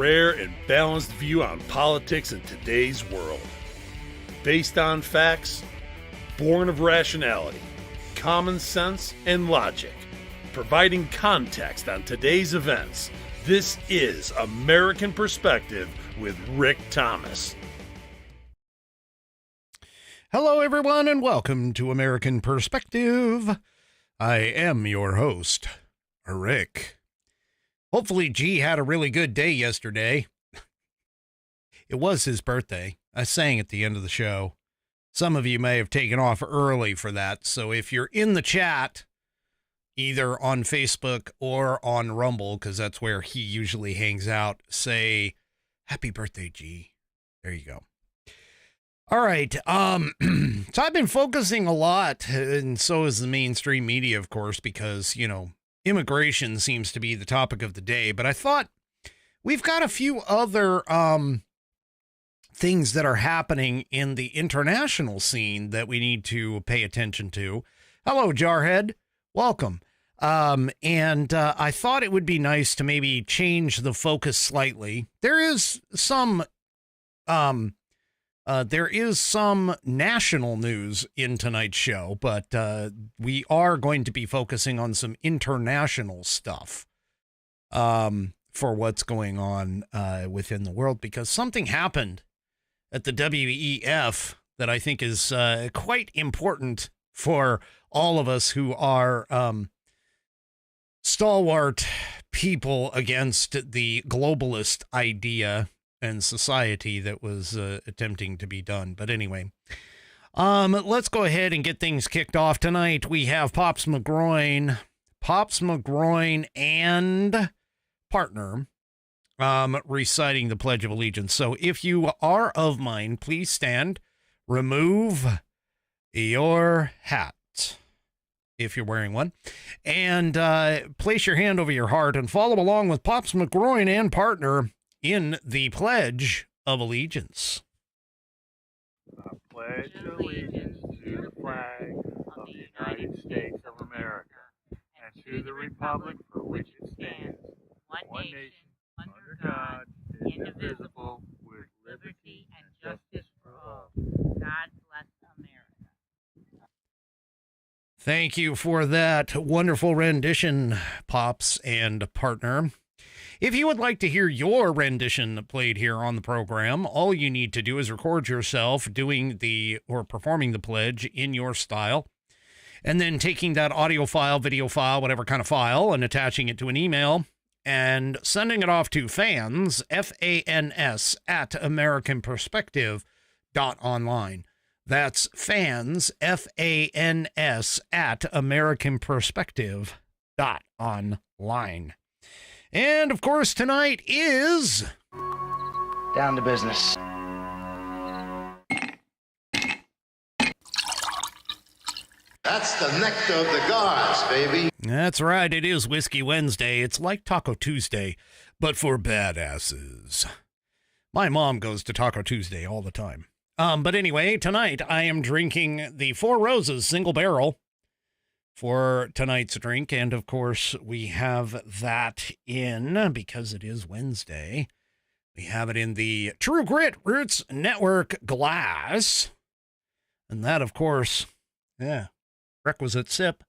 rare and balanced view on politics in today's world. Based on facts, born of rationality, common sense, and logic, providing context on today's events. This is American Perspective with Rick Thomas. Hello, everyone, and welcome to American Perspective. I am your host, Rick. Hopefully, G had a really good day yesterday. It was his birthday. I sang at the end of the show. Some of you may have taken off early for that, so if you're in the chat, either on Facebook or on Rumble, because that's where he usually hangs out, say, happy birthday, G. There you go. All right. So I've been focusing a lot, and so is the mainstream media, of course, because, you know, immigration seems to be the topic of the day. But I thought we've got a few other things that are happening in the international scene that we need to pay attention to. Hello, Jarhead. Welcome. And I thought it would be nice to maybe change the focus slightly. There is some national news in tonight's show, but we are going to be focusing on some international stuff for what's going on within the world, because something happened at the WEF that I think is quite important for all of us who are stalwart people against the globalist idea and society that was attempting to be done. But anyway, let's go ahead and get things kicked off tonight. We have Pops McGroin and partner reciting the Pledge of Allegiance. So if you are of mine, please stand, remove your hat if you're wearing one, and place your hand over your heart and follow along with Pops McGroin and partner in the Pledge of Allegiance. I pledge allegiance to the flag of the United States of America and to the republic for which it stands, one nation, under God, indivisible, with liberty and justice for all. God bless America. Thank you for that wonderful rendition, Pops and partner. If you would like to hear your rendition played here on the program, all you need to do is record yourself doing or performing the pledge in your style, and then taking that audio file, video file, whatever kind of file, and attaching it to an email and sending it off to fans, FANS, at AmericanPerspective.online. That's fans, FANS, at AmericanPerspective.online. And, of course, tonight is... Down to business. That's the nectar of the gods, baby. That's right, it is Whiskey Wednesday. It's like Taco Tuesday, but for badasses. My mom goes to Taco Tuesday all the time. But anyway, tonight I am drinking the Four Roses single barrel for tonight's drink, and of course we have that in, because it is Wednesday, we have it in the True Grit Roots Network glass, and that, of course, requisite sip.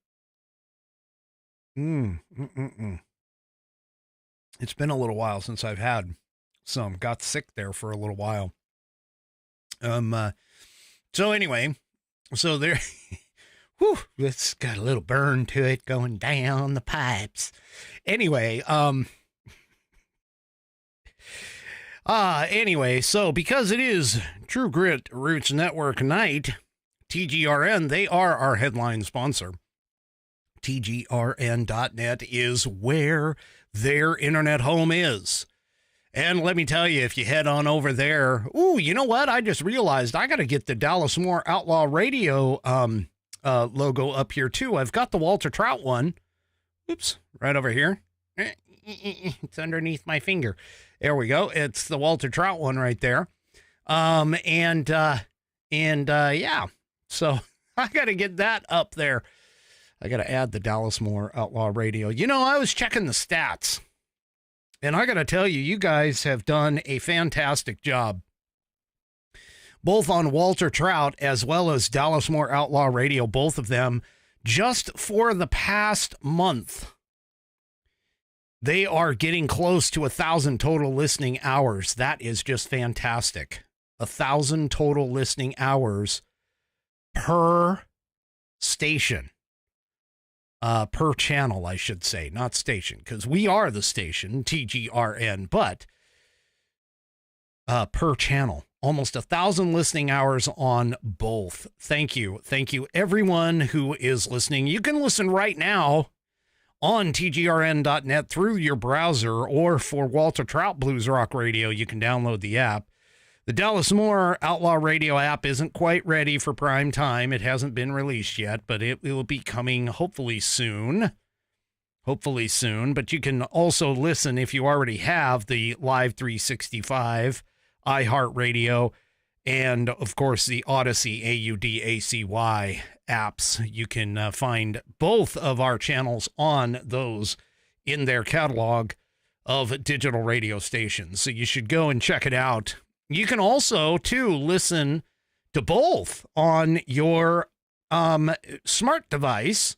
It's been a little while since I've had some. Got sick there for a little while. So anyway, so there... Whew, it's got a little burn to it going down the pipes. Anyway, so because it is True Grit Roots Network night, TGRN, they are our headline sponsor. TGRN.net is where their internet home is. And let me tell you, if you head on over there, you know what? I just realized I got to get the Dallas Moore Outlaw Radio, logo up here too. I've got the Walter Trout one. Oops, right over here. It's underneath my finger. There we go. It's the Walter Trout one right there. Yeah. So I got to get that up there. I got to add the Dallas Moore Outlaw Radio. You know, I was checking the stats And I got to tell you, you guys have done a fantastic job, both on Walter Trout as well as Dallas Moore Outlaw Radio, both of them, just for the past month. They are getting close to 1,000 total listening hours. That is just fantastic. 1,000 total listening hours per station. Per channel, I should say, not station, because we are the station, TGRN, but per channel. Almost 1,000 listening hours on both. Thank you. Thank you, everyone who is listening. You can listen right now on tgrn.net through your browser, or for Walter Trout Blues Rock Radio, you can download the app. The Dallas Moore Outlaw Radio app isn't quite ready for prime time. It hasn't been released yet, but it will be coming hopefully soon. Hopefully soon. But you can also listen, if you already have the Live 365, iHeartRadio, and of course the Odyssey, AUDACY apps. You can find both of our channels on those in their catalog of digital radio stations. So you should go and check it out. You can also, too, listen to both on your smart device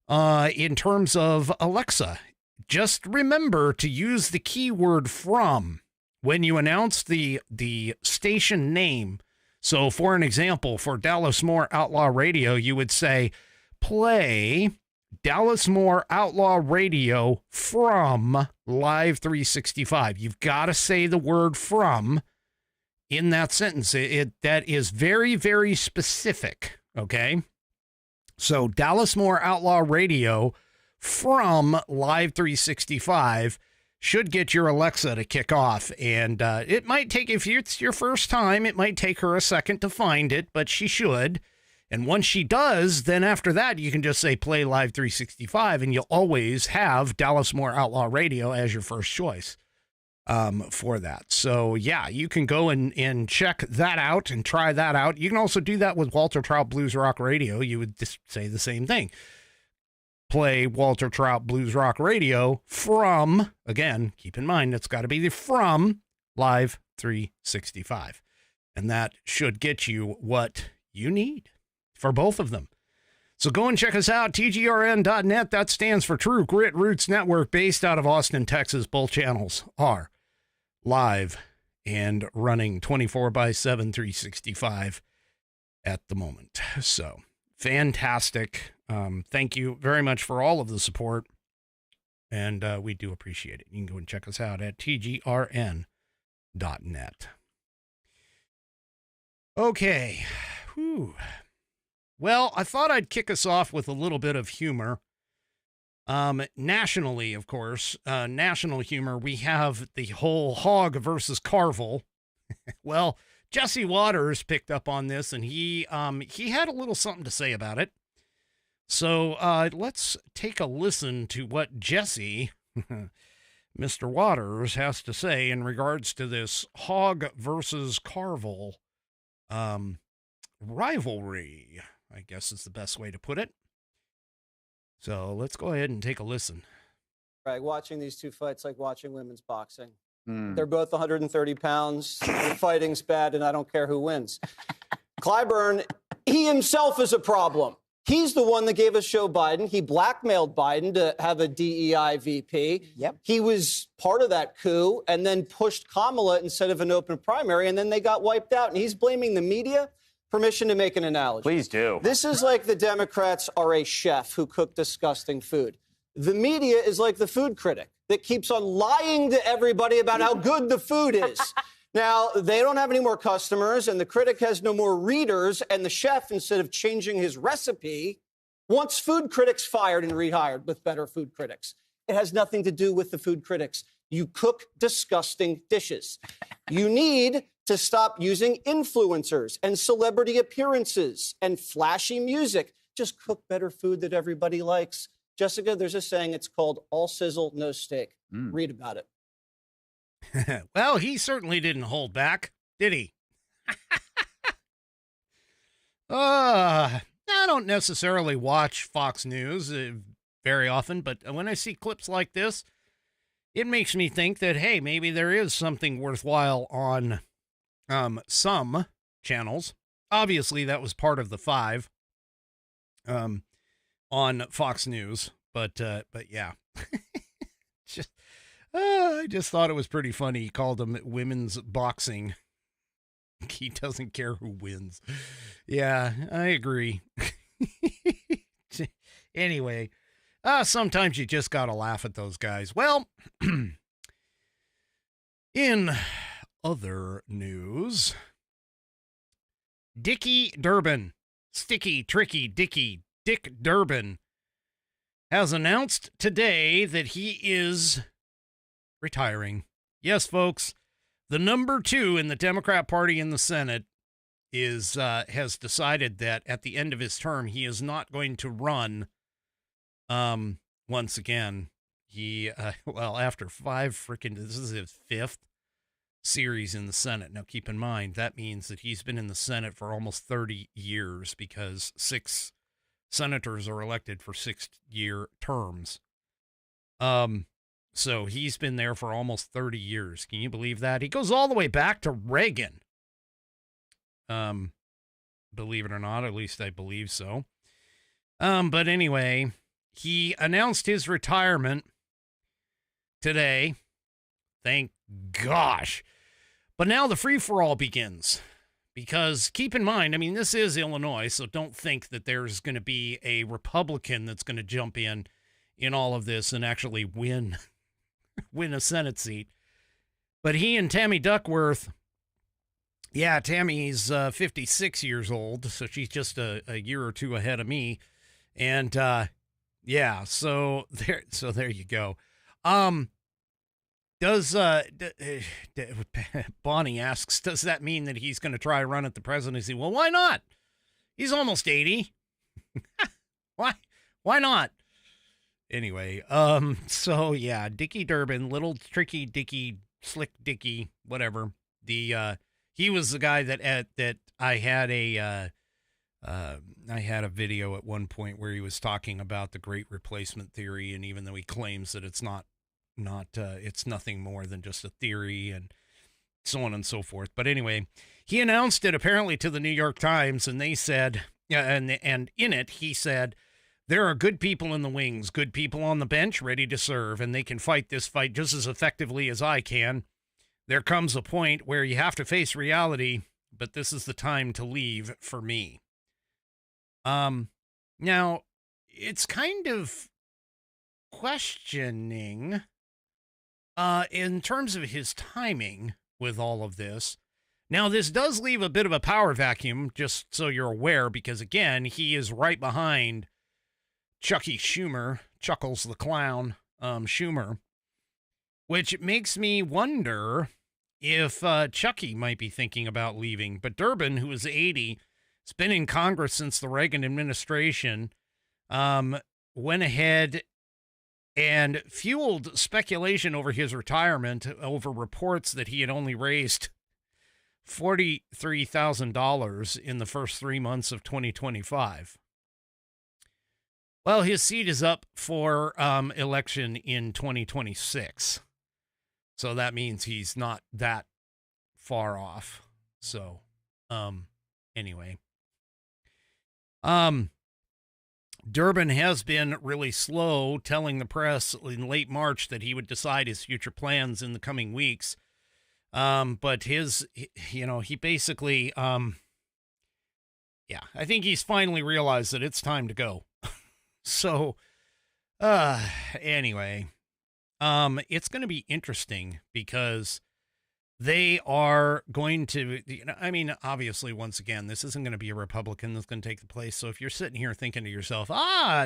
in terms of Alexa. Just remember to use the keyword from when you announce the station name. So, for an example, for Dallas Moore Outlaw Radio, you would say, play Dallas Moore Outlaw Radio from Live 365. You've got to say the word from in that sentence. That is very, very specific, okay? So Dallas Moore Outlaw Radio from Live 365 should get your Alexa to kick off. And it might take, if it's your first time, it might take her a second to find it, but she should. And once she does, then after that, you can just say play Live 365, and you'll always have Dallas Moore Outlaw Radio as your first choice for that. So, yeah, you can go and check that out and try that out. You can also do that with Walter Trout Blues Rock Radio. You would just say the same thing. Play Walter Trout Blues Rock Radio from, again, keep in mind, it's got to be the from Live 365. And that should get you what you need for both of them. So go and check us out, tgrn.net. That stands for True Grit Roots Network, based out of Austin, Texas. Both channels are live and running 24/7, 365 at the moment. So fantastic. Thank you very much for all of the support, and we do appreciate it. You can go and check us out at tgrn.net. Okay. Whew. Well, I thought I'd kick us off with a little bit of humor. Nationally, of course, national humor, we have the whole hog versus Carvel. Well, Jesse Waters picked up on this, and he had a little something to say about it. So let's take a listen to what Jesse, Mr. Waters, has to say in regards to this hog versus Carvel rivalry, I guess is the best way to put it. So let's go ahead and take a listen. Right, watching these two fights like watching women's boxing. They're both 130 pounds. The fighting's bad, and I don't care who wins. Clyburn, he himself is a problem. He's the one that gave us Joe Biden. He blackmailed Biden to have a DEI VP. Yep. He was part of that coup and then pushed Kamala instead of an open primary, and then they got wiped out. And he's blaming the media. Permission to make an analogy. Please do. This is like the Democrats are a chef who cooked disgusting food. The media is like the food critic that keeps on lying to everybody about how good the food is. Now, they don't have any more customers, and the critic has no more readers, and the chef, instead of changing his recipe, wants food critics fired and rehired with better food critics. It has nothing to do with the food critics. You cook disgusting dishes. You need to stop using influencers and celebrity appearances and flashy music. Just cook better food that everybody likes. Jessica, there's a saying, it's called all sizzle, no steak. Read about it. Well, he certainly didn't hold back, did he? I don't necessarily watch Fox News very often, but when I see clips like this, it makes me think that, hey, maybe there is something worthwhile on some channels. Obviously, that was part of the 5 on Fox News, but yeah. I just thought it was pretty funny. He called them women's boxing. He doesn't care who wins. Yeah, I agree. Anyway, sometimes you just got to laugh at those guys. Well, in other news, Dickie Durbin, Sticky, Tricky, Dick Durbin, has announced today that he is retiring. Yes, folks, the number 2 in the Democrat Party in the Senate has decided that at the end of his term, he is not going to run once again. He, after 5 this is his 5th series in the Senate. Now, keep in mind, that means that he's been in the Senate for almost 30 years because 6 senators are elected for 6-year terms. So he's been there for almost 30 years. Can you believe that? He goes all the way back to Reagan. Believe it or not, at least I believe so. But anyway, he announced his retirement today. Thank gosh. But now the free-for-all begins. Because keep in mind, I mean, this is Illinois, so don't think that there's going to be a Republican that's going to jump in all of this and actually win a Senate seat. But he and Tammy Duckworth, yeah, Tammy's 56 years old, so she's just a year or 2 ahead of me. And yeah, so there you go. Bonnie asks, does that mean that he's going to try to run at the presidency? Well, why not? He's almost 80. Why not? Anyway, so yeah, Dickie Durbin, little tricky Dickie, slick Dickie, whatever. He was the guy that I had a video at one point where he was talking about the Great Replacement theory, and even though he claims that it's it's nothing more than just a theory and so on and so forth. But anyway, he announced it apparently to the New York Times, and they said, and in it he said, there are good people in the wings, good people on the bench ready to serve, and they can fight this fight just as effectively as I can. There comes a point where you have to face reality, but this is the time to leave for me. Now, it's kind of questioning in terms of his timing with all of this. Now, this does leave a bit of a power vacuum, just so you're aware, because, again, he is right behind Chucky Schumer, Chuckles the Clown, Schumer, which makes me wonder if Chucky might be thinking about leaving. But Durbin, who is 80, has been in Congress since the Reagan administration, went ahead and fueled speculation over his retirement over reports that he had only raised $43,000 in the first 3 months of 2025. Well, his seat is up for election in 2026. So that means he's not that far off. So, anyway. Durbin has been really slow telling the press in late March that he would decide his future plans in the coming weeks. But he basically, I think he's finally realized that it's time to go. So, anyway, it's going to be interesting because they are going to, obviously, once again, this isn't going to be a Republican that's going to take the place. So if you're sitting here thinking to yourself,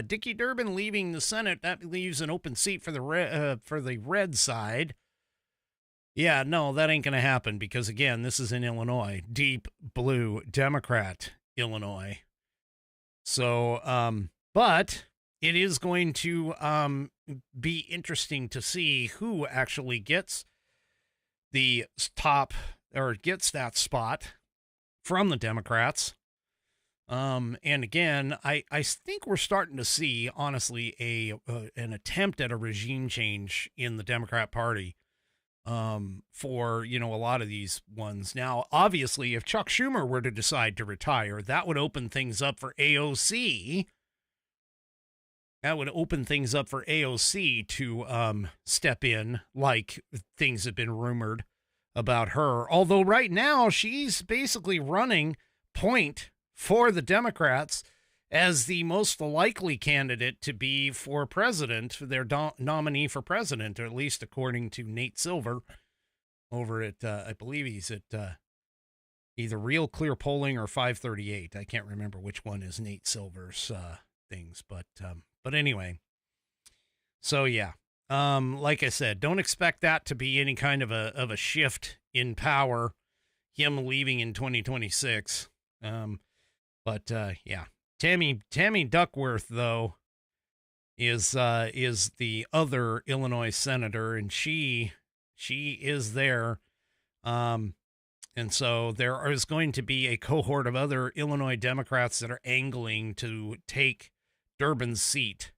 Dickie Durbin leaving the Senate, that leaves an open seat for the red side. Yeah, no, that ain't going to happen because, again, this is in Illinois, deep blue Democrat Illinois. So, but it is going to be interesting to see who actually gets the top or gets that spot from the Democrats. And again, I think we're starting to see, honestly, an attempt at a regime change in the Democrat Party, for, a lot of these ones. Now, obviously, if Chuck Schumer were to decide to retire, that would open things up for AOC. That would open things up for AOC to step in, like things have been rumored about her. Although right now she's basically running point for the Democrats as the most likely candidate to be for president, their nominee for president, or at least according to Nate Silver over at, I believe he's at either Real Clear Polling or 538. I can't remember which one is Nate Silver's things, but anyway. So yeah, like I said, don't expect that to be any kind of a shift in power, him leaving in 2026. But yeah, Tammy Duckworth, though, is the other Illinois senator, and she is there. And so there is going to be a cohort of other Illinois Democrats that are angling to take Durbin's seat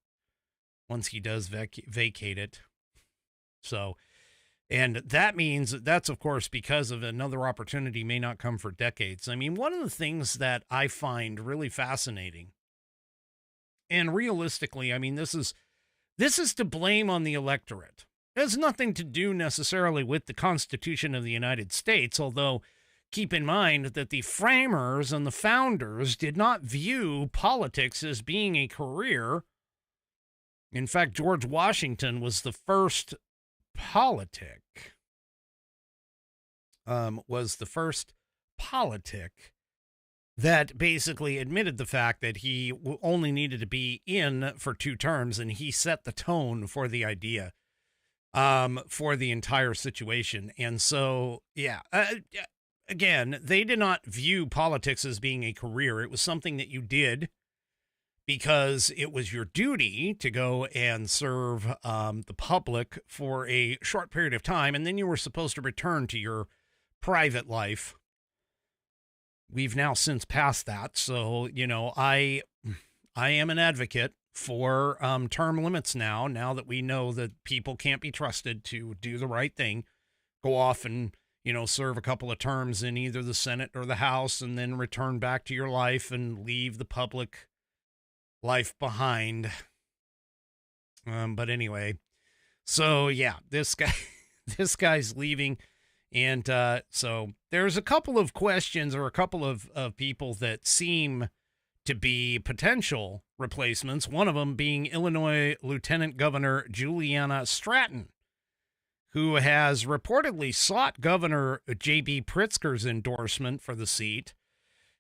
once he does vacate it. So, and that means that's, of course, because of another opportunity may not come for decades. I mean, one of the things that I find really fascinating, and realistically, I mean, this is to blame on the electorate. It has nothing to do necessarily with the Constitution of the United States, although keep in mind that the framers and the founders did not view politics as being a career. In fact, George Washington was the first politic that basically admitted the fact that he only needed to be in for 2 terms, and he set the tone for the idea, for the entire situation. And so, yeah, again, they did not view politics as being a career. It was something that you did because it was your duty to go and serve the public for a short period of time, and then you were supposed to return to your private life. We've now since passed that, so, I am an advocate for term limits now that we know that people can't be trusted to do the right thing, go off and, serve a couple of terms in either the Senate or the House, and then return back to your life and leave the public life behind. But anyway, so yeah, this guy's leaving. And so there's a couple of questions, or a couple of people that seem to be potential replacements, one of them being Illinois Lieutenant Governor Juliana Stratton, who has reportedly sought Governor J.B. Pritzker's endorsement for the seat.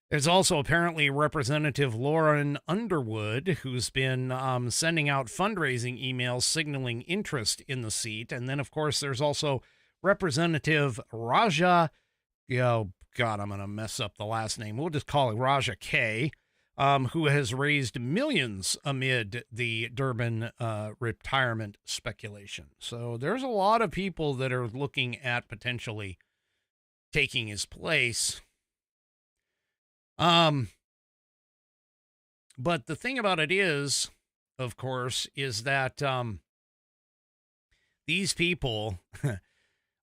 There's also apparently Representative Lauren Underwood, who's been sending out fundraising emails signaling interest in the seat. And then, of course, there's also Representative Raja, I'm going to mess up the last name. We'll just call it Raja K., who has raised millions amid the Durbin retirement speculation. So there's a lot of people that are looking at potentially taking his place. But the thing about it is, of course, is that these people,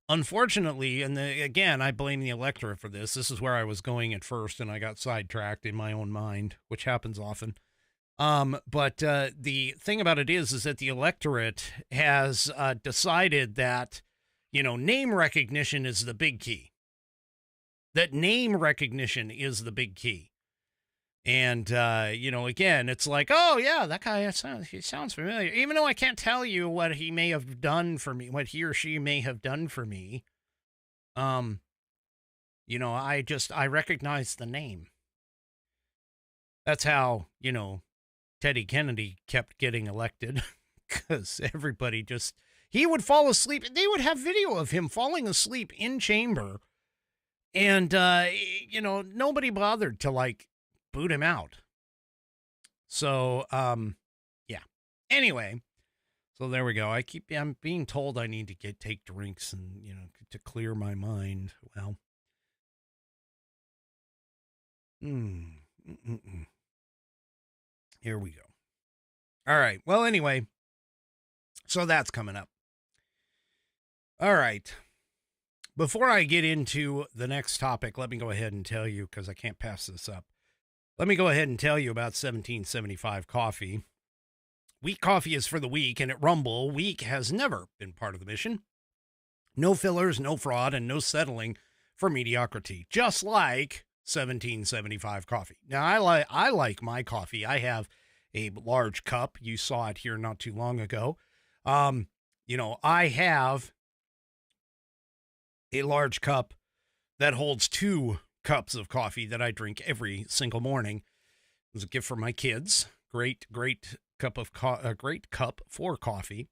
unfortunately, and again, I blame the electorate for this. This is where I was going at first, and I got sidetracked in my own mind, which happens often. But the thing about it is that the electorate has decided that, name recognition is the big key. That name recognition is the big key. And, again, it's like, oh, yeah, that guy, he sounds familiar. Even though I can't tell you what he may have done for me, what he or she may have done for me, I recognize the name. That's how, Teddy Kennedy kept getting elected, because everybody he would fall asleep. They would have video of him falling asleep in chamber. And, nobody bothered to, boot him out. So, yeah. Anyway, so there we go. I'm being told I need to take drinks and, to clear my mind. Well, Here we go. All right. Well, anyway, so that's coming up. All right. Before I get into the next topic, let me go ahead and tell you, because I can't pass this up. Let me go ahead and tell you about 1775 coffee. Weak coffee is for the weak, and at Rumble, weak has never been part of the mission. No fillers, no fraud, and no settling for mediocrity, just like 1775 coffee. Now, I like my coffee. I have a large cup. You saw it here not too long ago. I have a large cup that holds 2 cups of coffee that I drink every single morning. It was a gift for my kids. Great cup for coffee.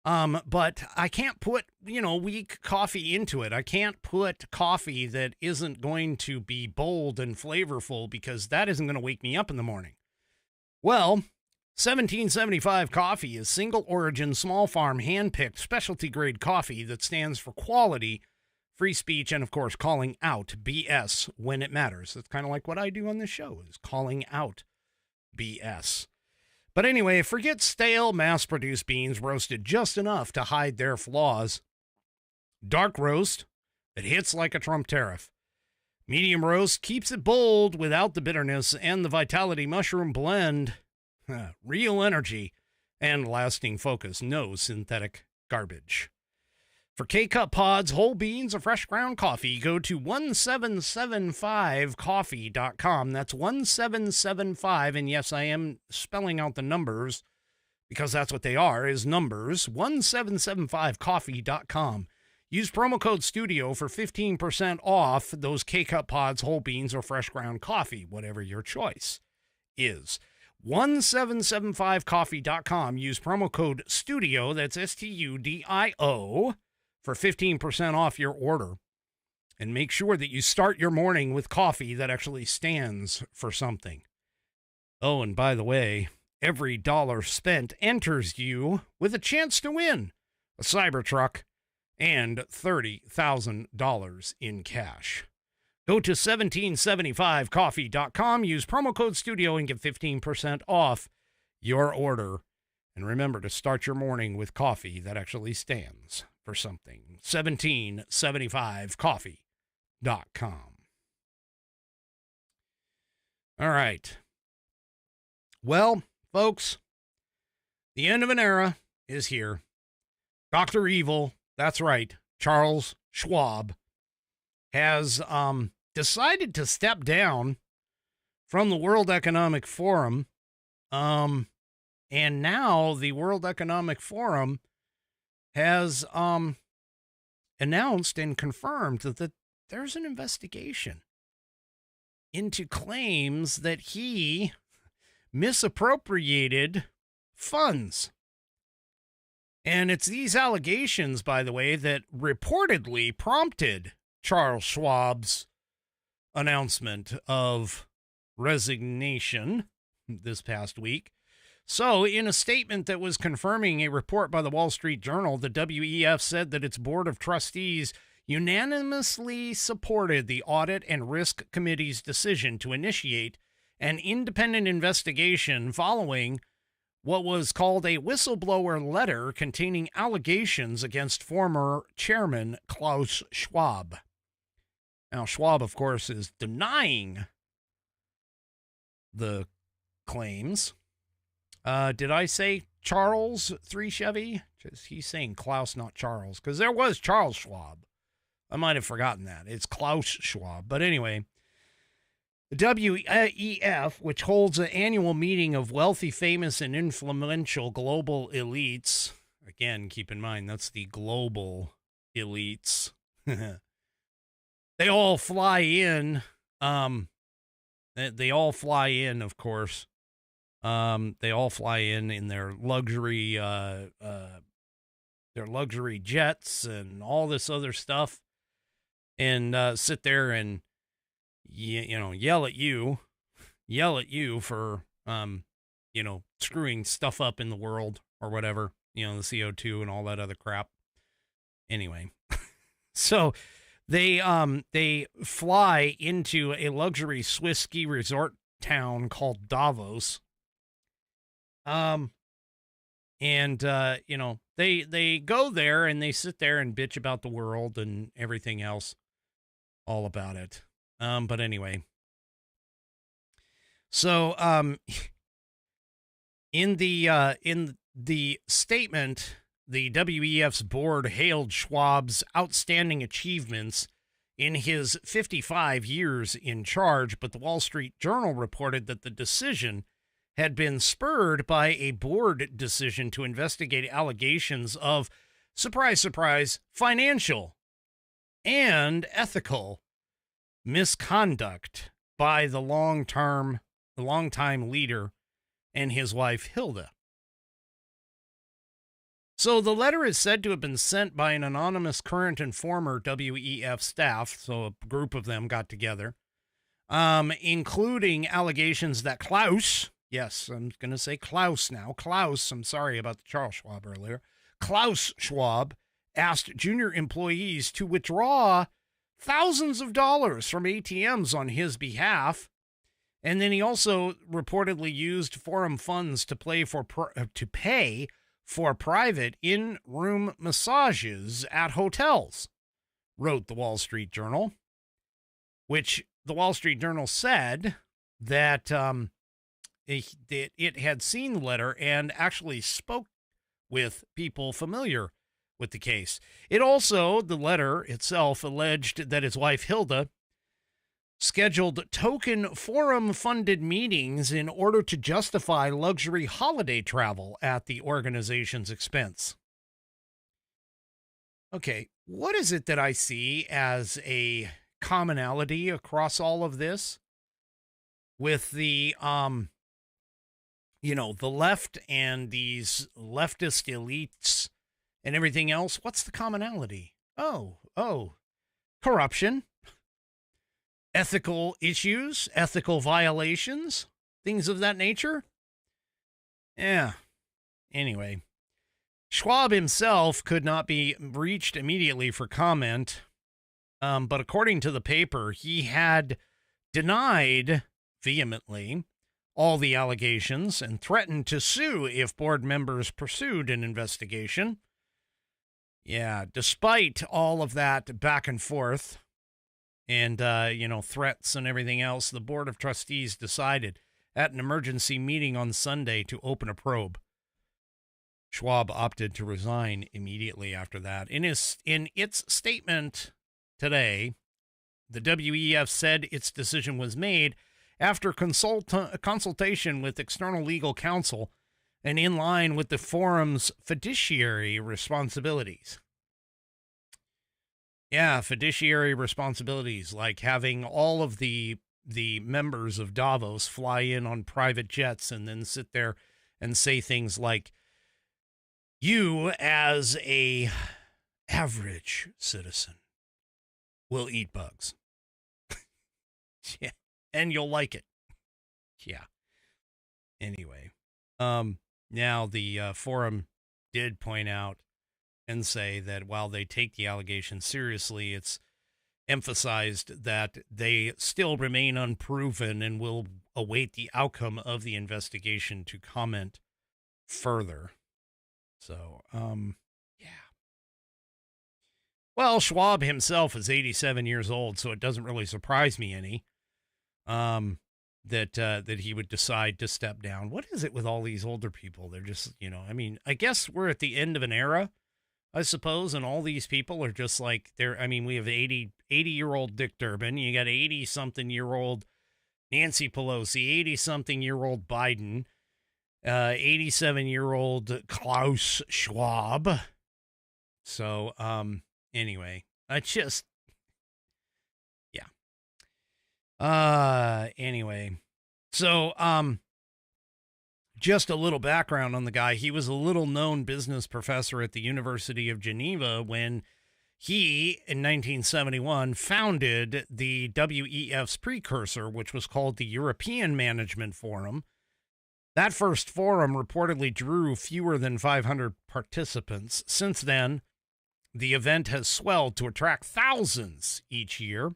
But I can't put, weak coffee into it. I can't put coffee that isn't going to be bold and flavorful, because that isn't going to wake me up in the morning. Well, 1775 coffee is single origin, small farm, hand-picked, specialty grade coffee that stands for quality, free speech, and of course, calling out BS when it matters. That's kind of like what I do on this show, is calling out BS. But anyway, forget stale, mass-produced beans roasted just enough to hide their flaws. Dark roast that hits like a Trump tariff. Medium roast keeps it bold without the bitterness, and the Vitality Mushroom Blend, real energy and lasting focus. No synthetic garbage. For K-Cup pods, whole beans, or fresh ground coffee, go to 1775coffee.com. That's 1775, and yes, I am spelling out the numbers because that's what they are, is numbers. 1775coffee.com. Use promo code STUDIO for 15% off those K-Cup pods, whole beans, or fresh ground coffee, whatever your choice is. 1775coffee.com. Use promo code STUDIO, that's STUDIO, for 15% off your order. And make sure that you start your morning with coffee that actually stands for something. Oh, and by the way, every dollar spent enters you with a chance to win a Cybertruck and $30,000 in cash. Go to 1775coffee.com, use promo code STUDIO, and get 15% off your order. And remember to start your morning with coffee that actually stands for something. 1775coffee.com. All right. Well, folks, the end of an era is here. Dr. Evil, that's right, Charles Schwab, has decided to step down from the World Economic Forum. And now the World Economic Forum has announced and confirmed that there's an investigation into claims that he misappropriated funds. And it's these allegations, by the way, that reportedly prompted Charles Schwab's announcement of resignation this past week. So, in a statement that was confirming a report by the Wall Street Journal, the WEF said that its board of trustees unanimously supported the Audit and Risk Committee's decision to initiate an independent investigation following what was called a whistleblower letter containing allegations against former chairman Klaus Schwab. Now, Schwab, of course, is denying the claims. Did I say Charles 3 Chevy? He's saying Klaus, not Charles, because there was Charles Schwab. I might have forgotten that. It's Klaus Schwab. But anyway, the WEF, which holds an annual meeting of wealthy, famous, and influential global elites. Again, keep in mind, that's the global elites. They all fly in. They all fly in, of course. They all fly in their luxury jets and all this other stuff, and sit there and yell at you for screwing stuff up in the world or whatever, the CO2 and all that other crap. Anyway, so they fly into a luxury Swiss ski resort town called Davos. They go there and they sit there and bitch about the world and everything else, all about it. But anyway, so in the statement, the WEF's board hailed Schwab's outstanding achievements in his 55 years in charge, but the Wall Street Journal reported that the decision had been spurred by a board decision to investigate allegations of, surprise, surprise, financial and ethical misconduct by the longtime leader and his wife, Hilda. So the letter is said to have been sent by an anonymous current and former WEF staff, so a group of them got together, including allegations that Klaus, yes, I'm going to say Klaus now, Klaus, I'm sorry about the Charles Schwab earlier, Klaus Schwab asked junior employees to withdraw thousands of dollars from ATMs on his behalf, and then he also reportedly used forum funds to pay for private in-room massages at hotels, wrote the Wall Street Journal, which the Wall Street Journal said that it had seen the letter and actually spoke with people familiar with the case. It also, the letter itself, alleged that his wife Hilda scheduled token forum-funded meetings in order to justify luxury holiday travel at the organization's expense. Okay, what is it that I see as a commonality across all of this with the, the left and these leftist elites and everything else? What's the commonality? Oh, corruption. Ethical issues, ethical violations, things of that nature. Yeah. Anyway, Schwab himself could not be reached immediately for comment, but according to the paper, he had denied vehemently all the allegations and threatened to sue if board members pursued an investigation. Yeah, despite all of that back and forth, and, threats and everything else, the Board of Trustees decided at an emergency meeting on Sunday to open a probe. Schwab opted to resign immediately after that. In its statement today, the WEF said its decision was made after consultation with external legal counsel and in line with the forum's fiduciary responsibilities. Yeah, fiduciary responsibilities, like having all of the members of Davos fly in on private jets and then sit there and say things like, you as a average citizen will eat bugs. Yeah, and you'll like it. Yeah. Anyway, now the forum did point out and say that while they take the allegations seriously, it's emphasized that they still remain unproven and will await the outcome of the investigation to comment further. So, yeah. Well, Schwab himself is 87 years old, so it doesn't really surprise me any that he would decide to step down. What is it with all these older people? They're just, I guess we're at the end of an era, I suppose, and all these people are just like, we have 80-year-old Dick Durbin, you got 80-something-year-old Nancy Pelosi, 80-something-year-old Biden, 87-year-old Klaus Schwab. So, anyway, anyway, so, just a little background on the guy. He was a little-known business professor at the University of Geneva when he, in 1971, founded the WEF's precursor, which was called the European Management Forum. That first forum reportedly drew fewer than 500 participants. Since then, the event has swelled to attract thousands each year.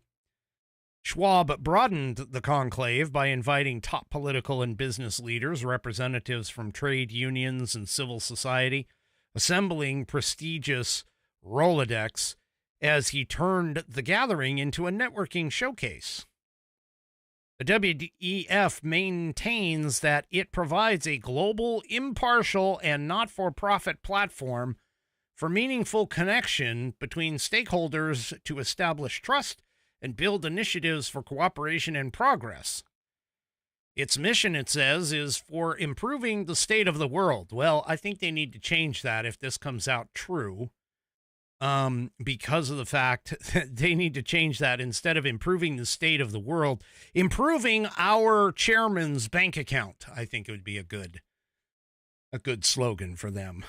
Schwab broadened the conclave by inviting top political and business leaders, representatives from trade unions and civil society, assembling prestigious Rolodex as he turned the gathering into a networking showcase. The WEF maintains that it provides a global, impartial, and not-for-profit platform for meaningful connection between stakeholders to establish trust and build initiatives for cooperation and progress. Its mission, it says, is for improving the state of the world. Well, I think they need to change that if this comes out true, because of the fact that they need to change that. Instead of improving the state of the world, improving our chairman's bank account, I think it would be a good slogan for them.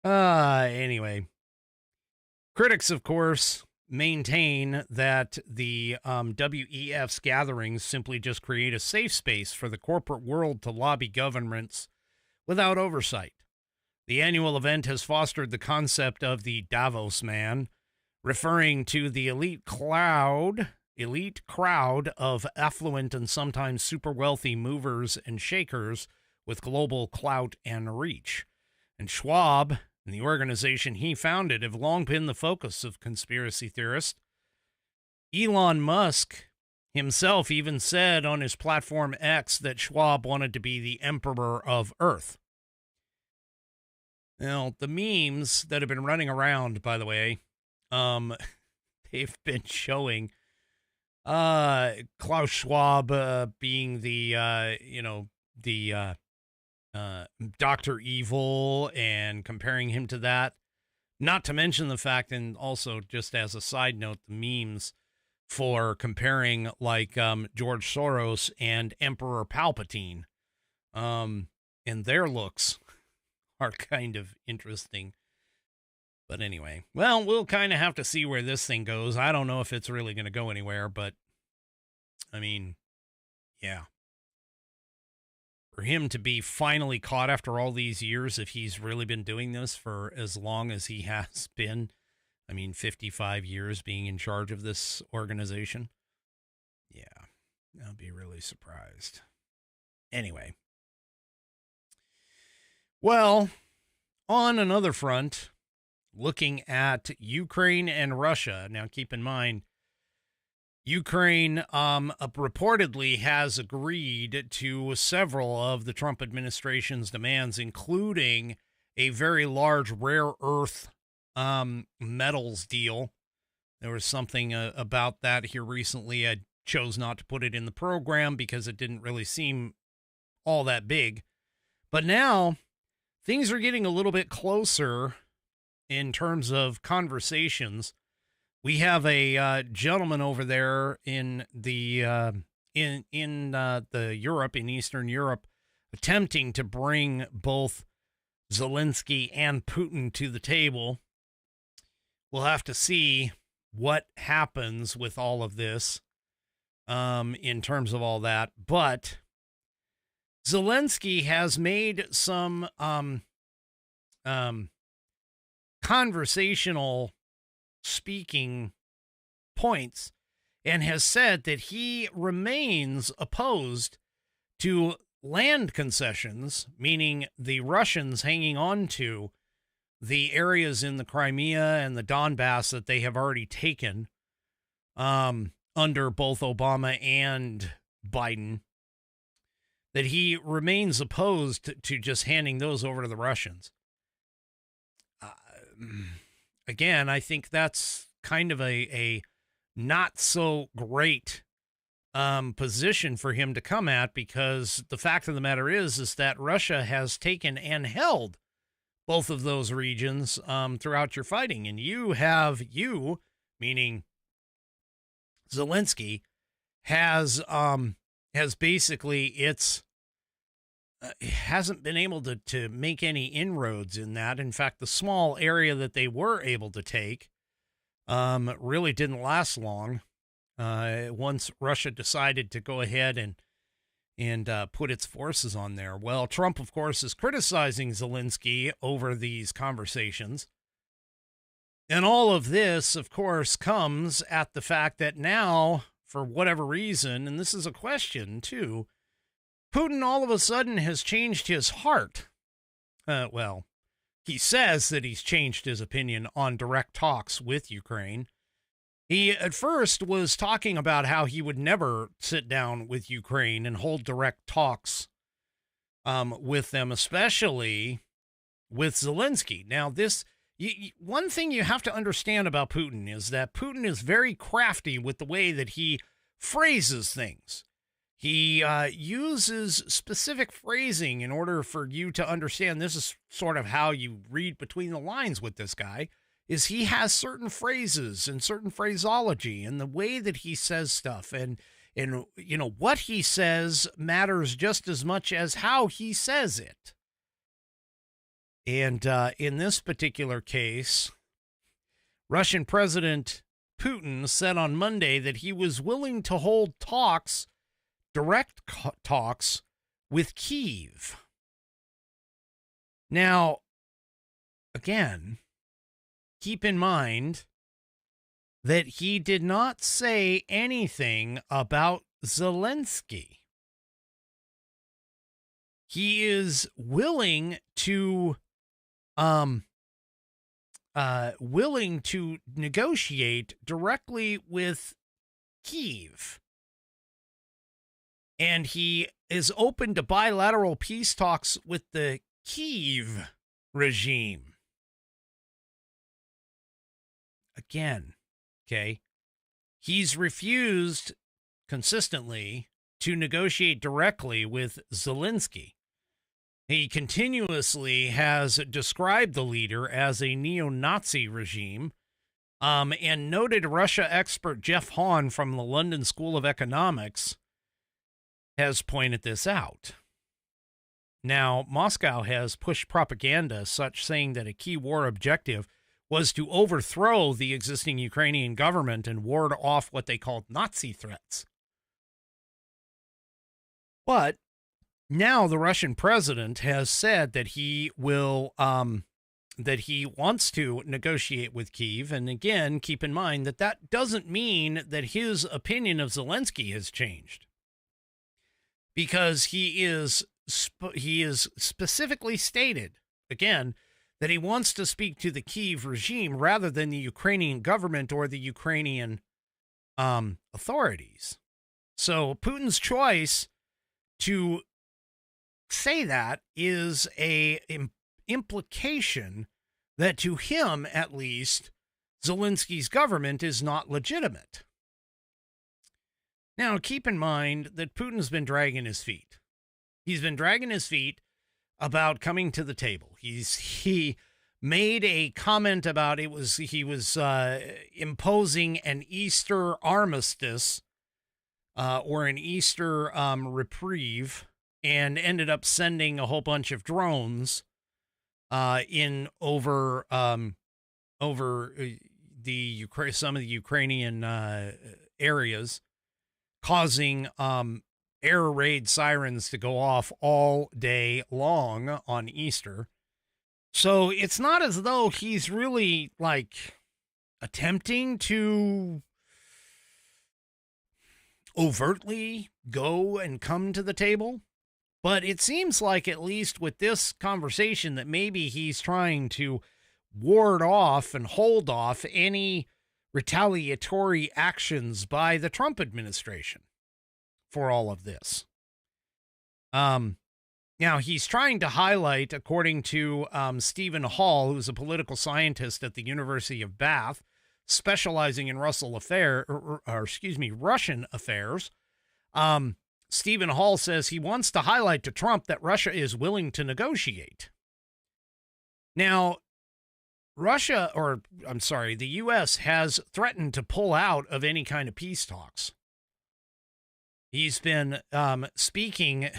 Anyway, critics, of course, maintain that the WEF's gatherings simply just create a safe space for the corporate world to lobby governments without oversight. The annual event has fostered the concept of the Davos man, referring to the elite crowd of affluent and sometimes super wealthy movers and shakers with global clout and reach. And Schwab and the organization he founded have long been the focus of conspiracy theorists. Elon Musk himself even said on his platform X that Schwab wanted to be the emperor of Earth. Now, the memes that have been running around, by the way, they've been showing Klaus Schwab being the Dr. Evil and comparing him to that. Not to mention the fact, and also just as a side note, the memes for comparing like George Soros and Emperor Palpatine, and their looks are kind of interesting. But anyway, well, we'll kind of have to see where this thing goes. I don't know if it's really going to go anywhere, but I mean, yeah. For him to be finally caught after all these years, if he's really been doing this for as long as he has been, I mean, 55 years being in charge of this organization. Yeah, I'll be really surprised. Anyway. Well, on another front, looking at Ukraine and Russia. Now, keep in mind, Ukraine reportedly has agreed to several of the Trump administration's demands, including a very large rare earth metals deal. There was something about that here recently. I chose not to put it in the program because it didn't really seem all that big. But now things are getting a little bit closer in terms of conversations. We have a gentleman over there in the Europe, in Eastern Europe, attempting to bring both Zelensky and Putin to the table. We'll have to see what happens with all of this in terms of all that. But Zelensky has made some conversational speaking points and has said that he remains opposed to land concessions, meaning the Russians hanging on to the areas in the Crimea and the Donbass that they have already taken under both Obama and Biden, that he remains opposed to just handing those over to the Russians. Again, I think that's kind of a not so great position for him to come at, because the fact of the matter is that Russia has taken and held both of those regions throughout your fighting. And you, meaning Zelensky, has basically hasn't been able to make any inroads in that. In fact, the small area that they were able to take really didn't last long. Once Russia decided to go ahead and put its forces on there. Well, Trump, of course, is criticizing Zelensky over these conversations. And all of this, of course, comes at the fact that now, for whatever reason, and this is a question too, Putin all of a sudden has changed his heart. Well, he says that he's changed his opinion on direct talks with Ukraine. He at first was talking about how he would never sit down with Ukraine and hold direct talks with them, especially with Zelensky. Now, one thing you have to understand about Putin is that Putin is very crafty with the way that he phrases things. He uses specific phrasing in order for you to understand. This is sort of how you read between the lines with this guy, is he has certain phrases and certain phraseology and the way that he says stuff. And you know, what he says matters just as much as how he says it. And in this particular case, Russian President Putin said on Monday that he was willing to hold direct talks with Kyiv. Now, again, keep in mind that he did not say anything about Zelensky. He is willing to negotiate directly with Kyiv. And he is open to bilateral peace talks with the Kyiv regime. Again, okay, he's refused consistently to negotiate directly with Zelensky. He continuously has described the leader as a neo-Nazi regime, and noted Russia expert Jeff Hahn from the London School of Economics has pointed this out. Now, Moscow has pushed propaganda such saying that a key war objective was to overthrow the existing Ukrainian government and ward off what they called Nazi threats. But now the Russian president has said that he will, that he wants to negotiate with Kyiv. And again, keep in mind that that doesn't mean that his opinion of Zelensky has changed, because he is specifically stated, again, that he wants to speak to the Kyiv regime rather than the Ukrainian government or the Ukrainian authorities. So Putin's choice to say that is a implication that, to him at least, Zelensky's government is not legitimate. Now, keep in mind that Putin's been dragging his feet. He's been dragging his feet about coming to the table. He made a comment about he was imposing an Easter armistice or an Easter reprieve, and ended up sending a whole bunch of drones in over some of the Ukrainian areas, causing air raid sirens to go off all day long on Easter. So it's not as though he's really attempting to overtly go and come to the table. But it seems like, at least with this conversation, that maybe he's trying to ward off and hold off any retaliatory actions by the Trump administration for all of this. Now, he's trying to highlight, according to Stephen Hall, who's a political scientist at the University of Bath, specializing in Russian affairs. Stephen Hall says he wants to highlight to Trump that Russia is willing to negotiate. Now, the U.S. has threatened to pull out of any kind of peace talks. He's been speaking,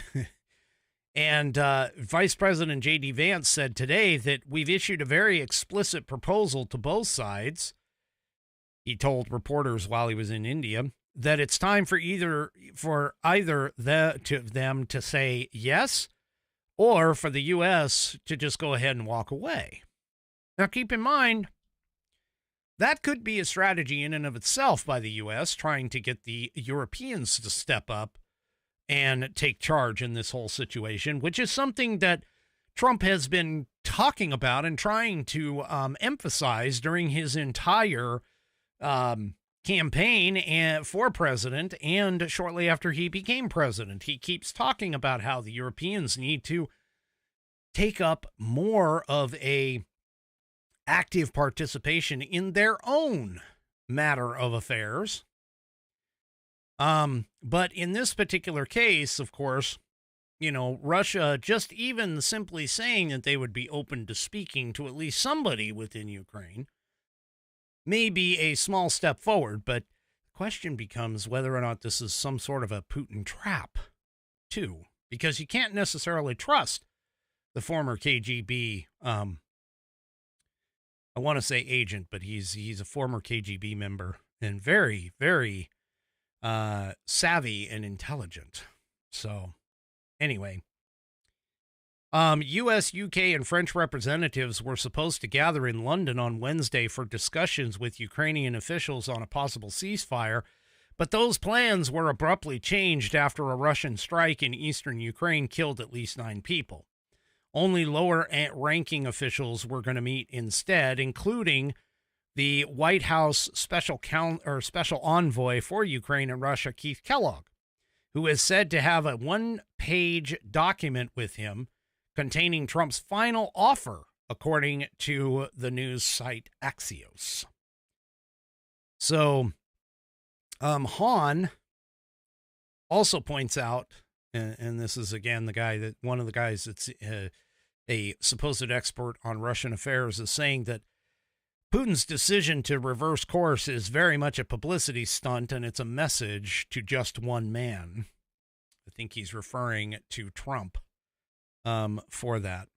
and Vice President J.D. Vance said today that we've issued a very explicit proposal to both sides. He told reporters while he was in India that it's time for either them to say yes, or for the U.S. to just go ahead and walk away. Now, keep in mind, That could be a strategy in and of itself by the U.S., trying to get the Europeans to step up and take charge in this whole situation, which is something that Trump has been talking about and trying to emphasize during his entire campaign for president and shortly after he became president. He keeps talking about how the Europeans need to take up more of a active participation in their own matter of affairs. But in this particular case, of course, you know, Russia just even simply saying that they would be open to speaking to at least somebody within Ukraine may be a small step forward, but the question becomes whether or not this is some sort of a Putin trap, too, because you can't necessarily trust the former KGB, I want to say agent, but he's a former KGB member and very, very savvy and intelligent. So anyway, U.S., UK, and French representatives were supposed to gather in London on Wednesday for discussions with Ukrainian officials on a possible ceasefire, but those plans were abruptly changed after a Russian strike in eastern Ukraine killed at least 9 people. Only lower-ranking officials were going to meet instead, including the White House special envoy for Ukraine and Russia, Keith Kellogg, who is said to have a 1-page document with him containing Trump's final offer, according to the news site Axios. So, Hahn also points out, and this is again one of the guys that's a supposed expert on Russian affairs, is saying that Putin's decision to reverse course is very much a publicity stunt, and it's a message to just one man. I think he's referring to Trump for that.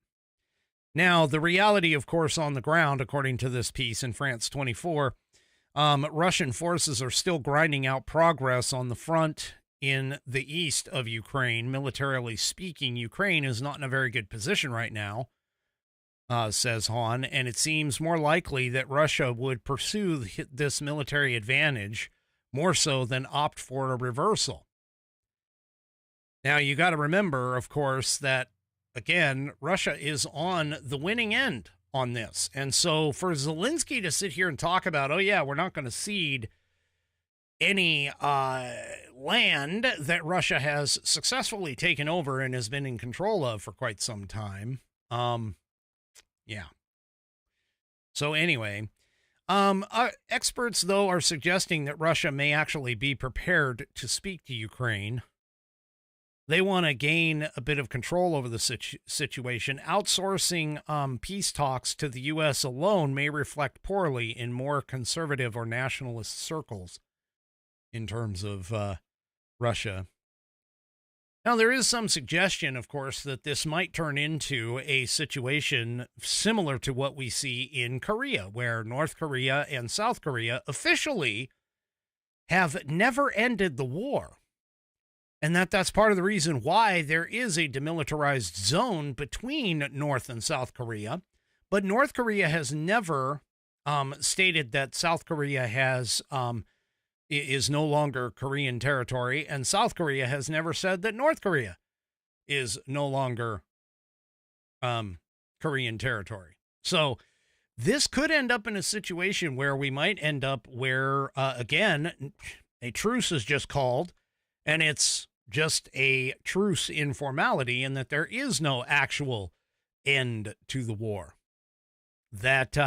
Now, the reality, of course, on the ground, according to this piece in France 24, Russian forces are still grinding out progress on the front in the east of Ukraine. Militarily speaking, Ukraine is not in a very good position right now, says Hahn, and it seems more likely that Russia would pursue this military advantage more so than opt for a reversal. Now, you got to remember, of course, that, again, Russia is on the winning end on this. And so for Zelensky to sit here and talk about, oh, yeah, we're not going to cede any land that Russia has successfully taken over and has been in control of for quite some time. Yeah. So anyway, experts, though, are suggesting that Russia may actually be prepared to speak to Ukraine. They want to gain a bit of control over the situation. Outsourcing peace talks to the U.S. alone may reflect poorly in more conservative or nationalist circles in terms of Russia. Now, there is some suggestion, of course, that this might turn into a situation similar to what we see in Korea, where North Korea and South Korea officially have never ended the war. And that's part of the reason why there is a demilitarized zone between North and South Korea. But North Korea has never stated that South Korea is no longer Korean territory, and South Korea has never said that North Korea is no longer Korean territory. So this could end up in a situation where we might end up where, again, a truce is just called, and it's just a truce in formality, and that there is no actual end to the war. That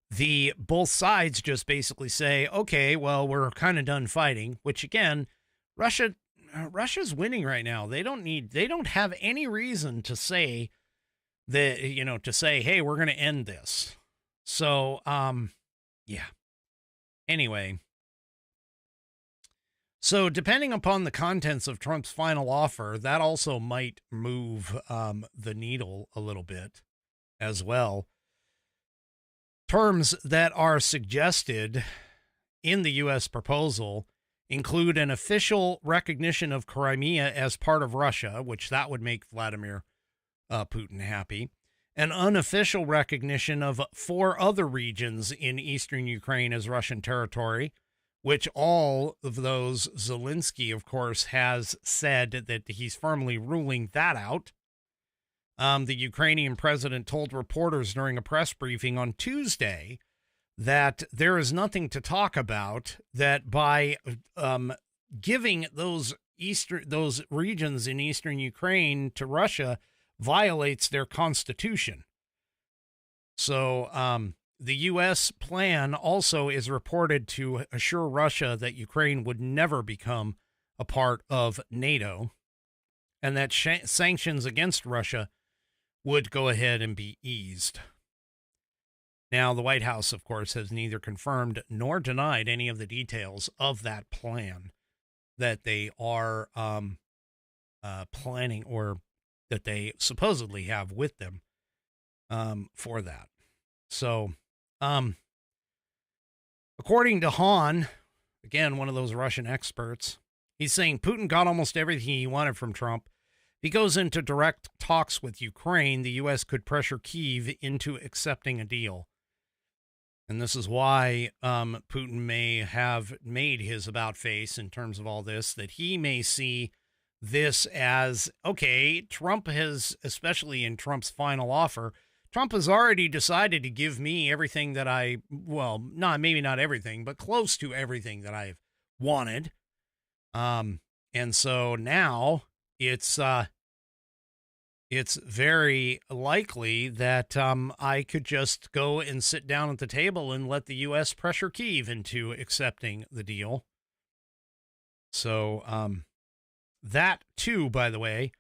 the both sides just basically say, okay, well, we're kind of done fighting, which again, Russia's winning right now. They don't have any reason to say that, hey, we're going to end this. So, yeah. Anyway. So depending upon the contents of Trump's final offer, that also might move the needle a little bit as well. Terms that are suggested in the U.S. proposal include an official recognition of Crimea as part of Russia, which that would make Vladimir Putin happy, an unofficial recognition of 4 other regions in eastern Ukraine as Russian territory, which all of those Zelensky, of course, has said that he's firmly ruling that out. The Ukrainian president told reporters during a press briefing on Tuesday that there is nothing to talk about, that by giving those regions in eastern Ukraine to Russia violates their constitution. So the U.S. plan also is reported to assure Russia that Ukraine would never become a part of NATO, and that sanctions against Russia would go ahead and be eased. Now, the White House, of course, has neither confirmed nor denied any of the details of that plan that they are planning, or that they supposedly have with them for that. So, according to Hahn, again, one of those Russian experts, he's saying Putin got almost everything he wanted from Trump. If he goes into direct talks with Ukraine, the U.S. could pressure Kyiv into accepting a deal. And this is why Putin may have made his about face in terms of all this, that he may see this as, okay, Trump has, especially in Trump's final offer, Trump has already decided to give me everything that maybe not everything, but close to everything that I've wanted. And so now it's very likely that I could just go and sit down at the table and let the U.S. pressure Kyiv into accepting the deal. So that, too, by the way,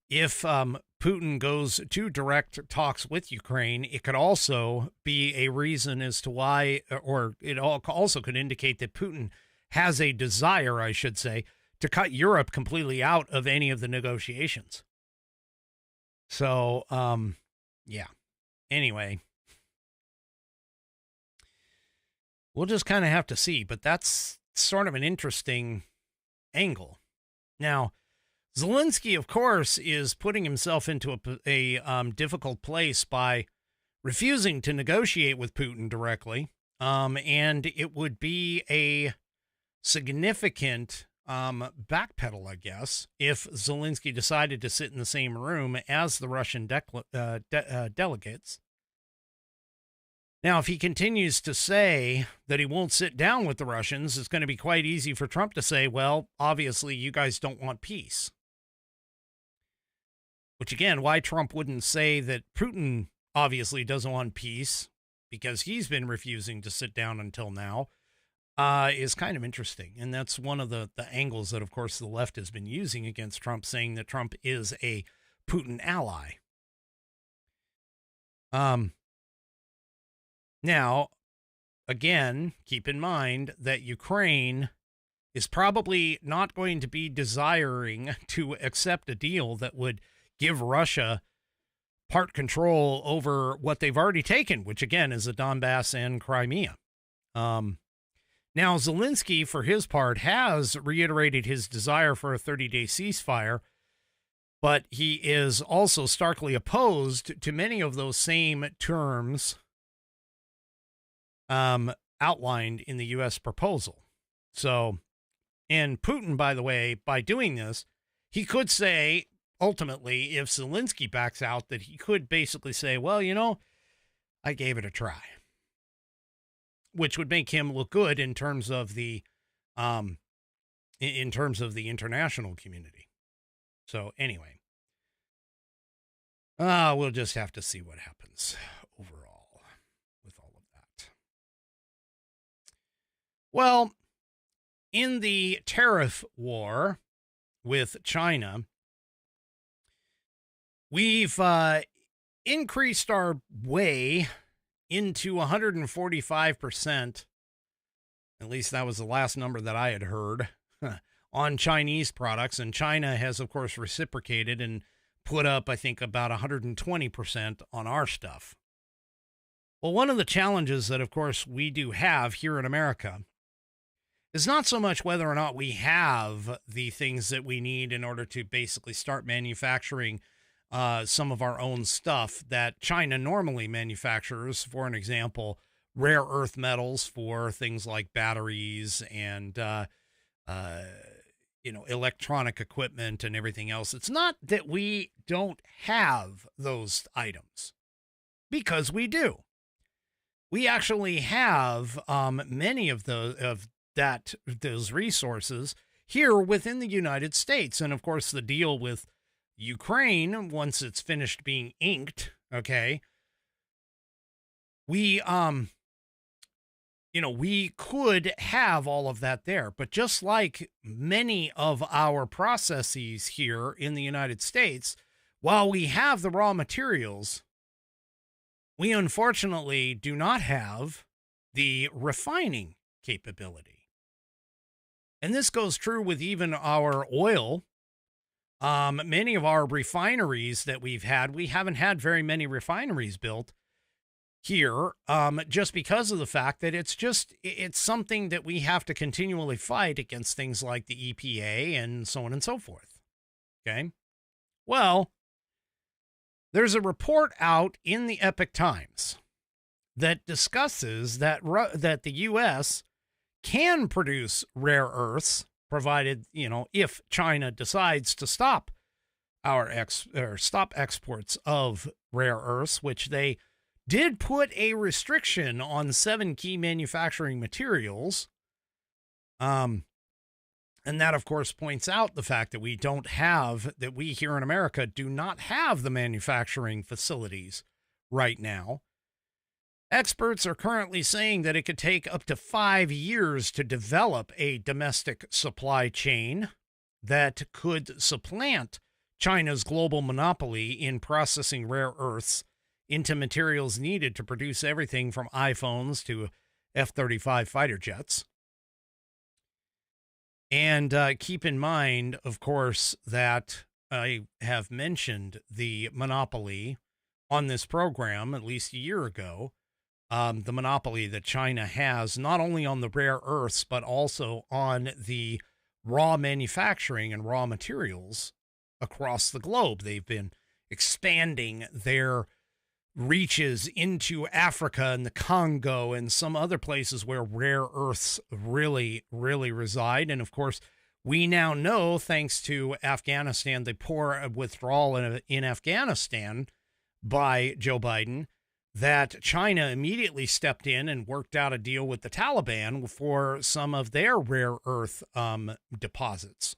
if Putin goes to direct talks with Ukraine, it could also be a reason as to why, or it also could indicate that Putin has a desire, I should say, to cut Europe completely out of any of the negotiations. So, yeah. Anyway, we'll just kind of have to see, but that's sort of an interesting angle. Now, Zelensky, of course, is putting himself into a difficult place by refusing to negotiate with Putin directly, and it would be a significant backpedal, I guess, if Zelensky decided to sit in the same room as the Russian delegates. Now, if he continues to say that he won't sit down with the Russians, it's going to be quite easy for Trump to say, well, obviously you guys don't want peace. Which, again, why Trump wouldn't say that Putin obviously doesn't want peace, because he's been refusing to sit down until now, is kind of interesting. And that's one of the angles that, of course, the left has been using against Trump, saying that Trump is a Putin ally. Now, again, keep in mind that Ukraine is probably not going to be desiring to accept a deal that would give Russia part control over what they've already taken, which, again, is the Donbass and Crimea. Now, Zelensky, for his part, has reiterated his desire for a 30-day ceasefire, but he is also starkly opposed to many of those same terms outlined in the U.S. proposal. So, and Putin, by the way, by doing this, he could say, ultimately, if Zelensky backs out, that he could basically say, well, you know, I gave it a try. Which would make him look good in terms of the international community. So anyway, we'll just have to see what happens overall with all of that. Well, in the tariff war with China, we've increased our way into 145%, at least that was the last number that I had heard, on Chinese products. And China has, of course, reciprocated and put up, I think, about 120% on our stuff. Well, one of the challenges that, of course, we do have here in America is not so much whether or not we have the things that we need in order to basically start manufacturing some of our own stuff that China normally manufactures. For an example, rare earth metals for things like batteries and, electronic equipment and everything else. It's not that we don't have those items, because we do. We actually have many of those resources here within the United States. And of course, the deal with Ukraine, once it's finished being inked, okay, we could have all of that there. But just like many of our processes here in the United States, while we have the raw materials, we unfortunately do not have the refining capability. And this goes true with even our oil. Many of our refineries that we haven't had very many refineries built here, just because of the fact that it's something that we have to continually fight against things like the EPA and so on and so forth. Okay. Well, there's a report out in the Epoch Times that discusses that the U.S. can produce rare earths, provided, if China decides to stop stop exports of rare earths, which they did put a restriction on 7 key manufacturing materials. And that, of course, points out the fact that we here in America do not have the manufacturing facilities right now. Experts are currently saying that it could take up to 5 years to develop a domestic supply chain that could supplant China's global monopoly in processing rare earths into materials needed to produce everything from iPhones to F-35 fighter jets. And keep in mind, of course, that I have mentioned the monopoly on this program at least a year ago. The monopoly that China has not only on the rare earths, but also on the raw manufacturing and raw materials across the globe. They've been expanding their reaches into Africa and the Congo and some other places where rare earths really, really reside. And of course, we now know, thanks to Afghanistan, the poor withdrawal in Afghanistan by Joe Biden, that China immediately stepped in and worked out a deal with the Taliban for some of their rare earth deposits.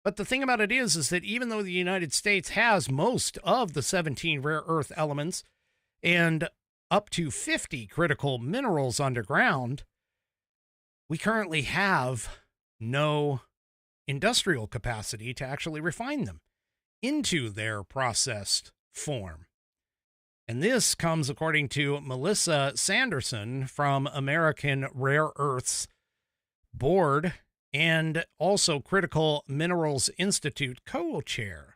But the thing about it is that even though the United States has most of the 17 rare earth elements and up to 50 critical minerals underground, we currently have no industrial capacity to actually refine them into their processed form. And this comes according to Melissa Sanderson from American Rare Earths Board and also Critical Minerals Institute co-chair.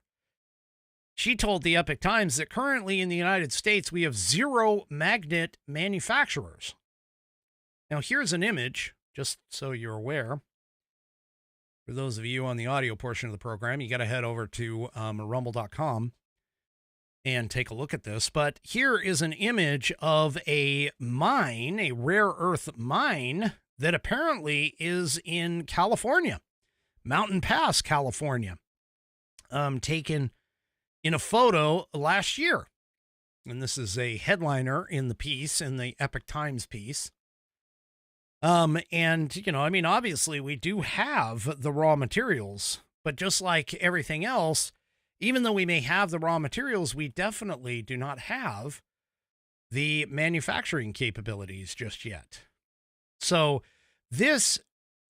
She told the Epoch Times that currently in the United States, we have 0 magnet manufacturers. Now, here's an image, just so you're aware. For those of you on the audio portion of the program, you got to head over to rumble.com and take a look at this. But here is an image of a mine, a rare earth mine, that apparently is in California, Mountain Pass, California, taken in a photo last year. And this is a headliner in the piece, in the Epoch Times piece. Obviously we do have the raw materials, but just like everything else, even though we may have the raw materials, we definitely do not have the manufacturing capabilities just yet. So this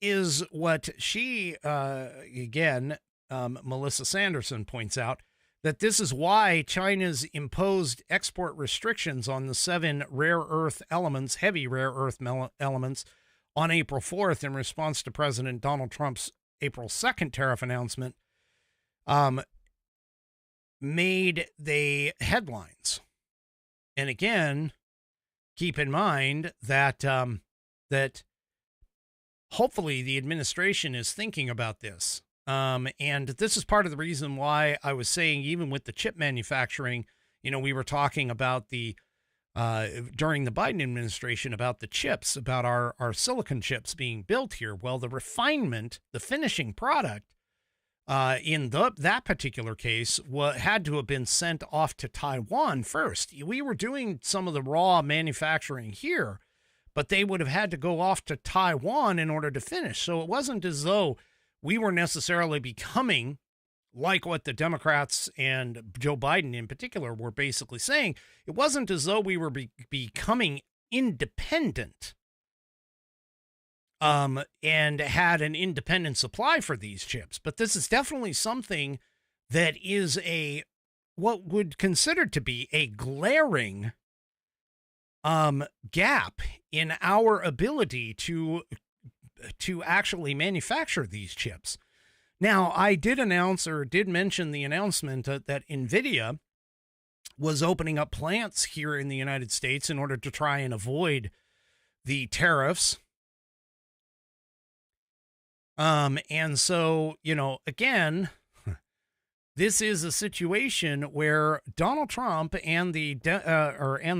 is what she, Melissa Sanderson points out, that this is why China's imposed export restrictions on the 7 rare earth elements, heavy rare earth elements, on April 4th in response to President Donald Trump's April 2nd tariff announcement, made the headlines. And again, keep in mind that that hopefully the administration is thinking about this. And this is part of the reason why I was saying, even with the chip manufacturing, we were talking about during the Biden administration about the chips, about our silicon chips being built here. Well, the refinement, the finishing product, in that particular case, had to have been sent off to Taiwan first. We were doing some of the raw manufacturing here, but they would have had to go off to Taiwan in order to finish. So it wasn't as though we were necessarily becoming like what the Democrats and Joe Biden in particular were basically saying. It wasn't as though we were becoming independent and had an independent supply for these chips. But this is definitely something that is what would consider to be a glaring gap in our ability to actually manufacture these chips. Now, I did mention the announcement that NVIDIA was opening up plants here in the United States in order to try and avoid the tariffs. And so, again, this is a situation where Donald Trump and the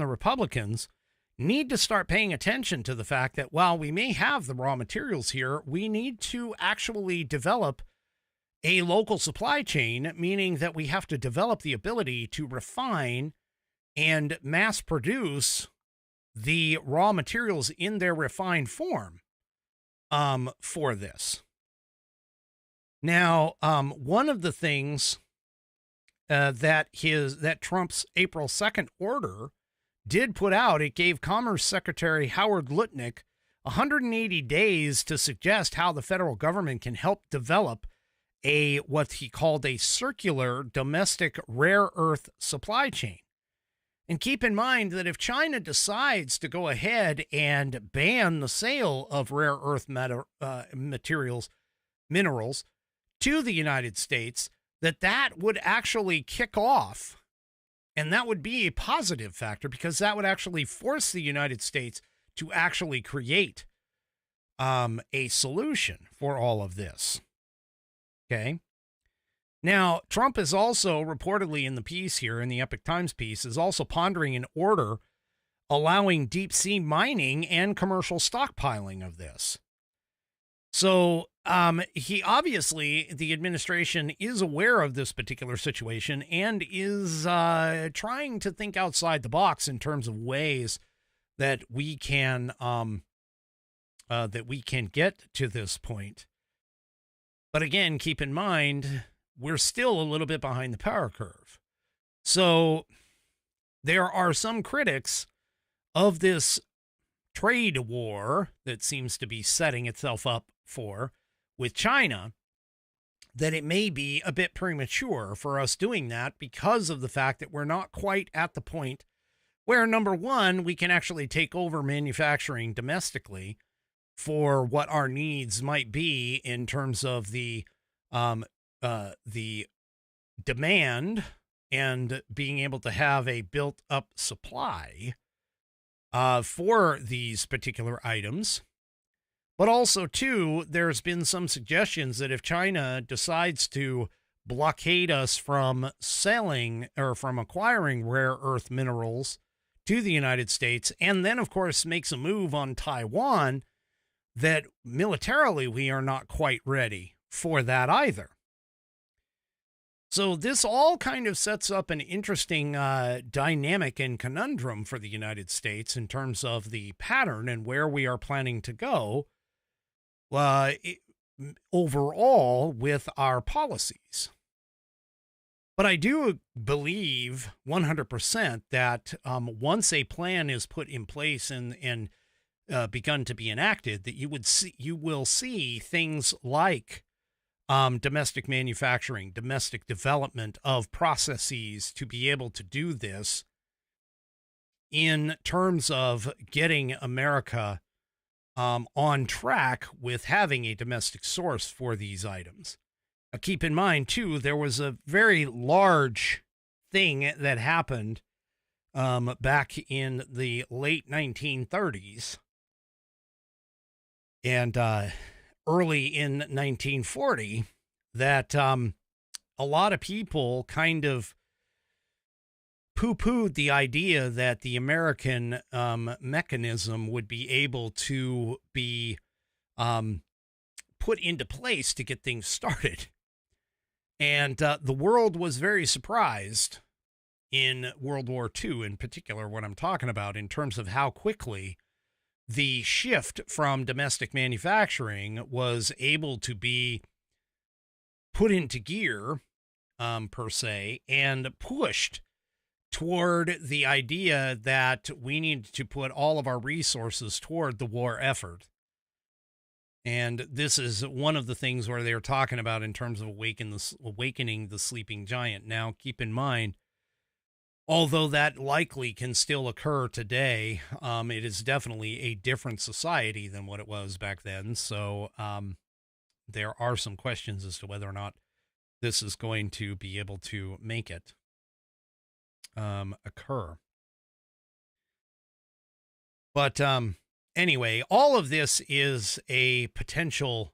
Republicans need to start paying attention to the fact that while we may have the raw materials here, we need to actually develop a local supply chain, meaning that we have to develop the ability to refine and mass produce the raw materials in their refined form for this. Now, one of the things that Trump's April 2nd order did put out, it gave Commerce Secretary Howard Lutnick 180 days to suggest how the federal government can help develop what he called a circular domestic rare earth supply chain. And keep in mind that if China decides to go ahead and ban the sale of rare earth minerals to the United States, that would actually kick off, and that would be a positive factor, because that would actually force the United States to actually create a solution for all of this. Okay. Now, Trump is also reportedly in the piece here, in the Epoch Times piece, is also pondering an order allowing deep sea mining and commercial stockpiling of this. So he obviously, the administration is aware of this particular situation and is trying to think outside the box in terms of ways that we can get to this point. But again, keep in mind, we're still a little bit behind the power curve. So there are some critics of this trade war that seems to be setting itself up with China, that it may be a bit premature for us doing that because of the fact that we're not quite at the point where, number one, we can actually take over manufacturing domestically for what our needs might be in terms of the demand and being able to have a built-up supply for these particular items. But also, too, there's been some suggestions that if China decides to blockade us from selling or from acquiring rare earth minerals to the United States, and then, of course, makes a move on Taiwan, that militarily we are not quite ready for that either. So this all kind of sets up an interesting dynamic and conundrum for the United States in terms of the pattern and where we are planning to go overall with our policies. But I do believe 100% that once a plan is put in place and begun to be enacted, that you will see things like domestic manufacturing, domestic development of processes to be able to do this in terms of getting America on track with having a domestic source for these items. Keep in mind, too, there was a very large thing that happened back in the late 1930s and early in 1940 that a lot of people kind of poo-pooed the idea that the American mechanism would be able to be put into place to get things started. And the world was very surprised in World War II, in particular, what I'm talking about, in terms of how quickly the shift from domestic manufacturing was able to be put into gear, per se, and pushed toward the idea that we need to put all of our resources toward the war effort. And this is one of the things where they're talking about in terms of awakening the sleeping giant. Now, keep in mind, although that likely can still occur today, it is definitely a different society than what it was back then. So there are some questions as to whether or not this is going to be able to make it occur. But anyway, all of this is a potential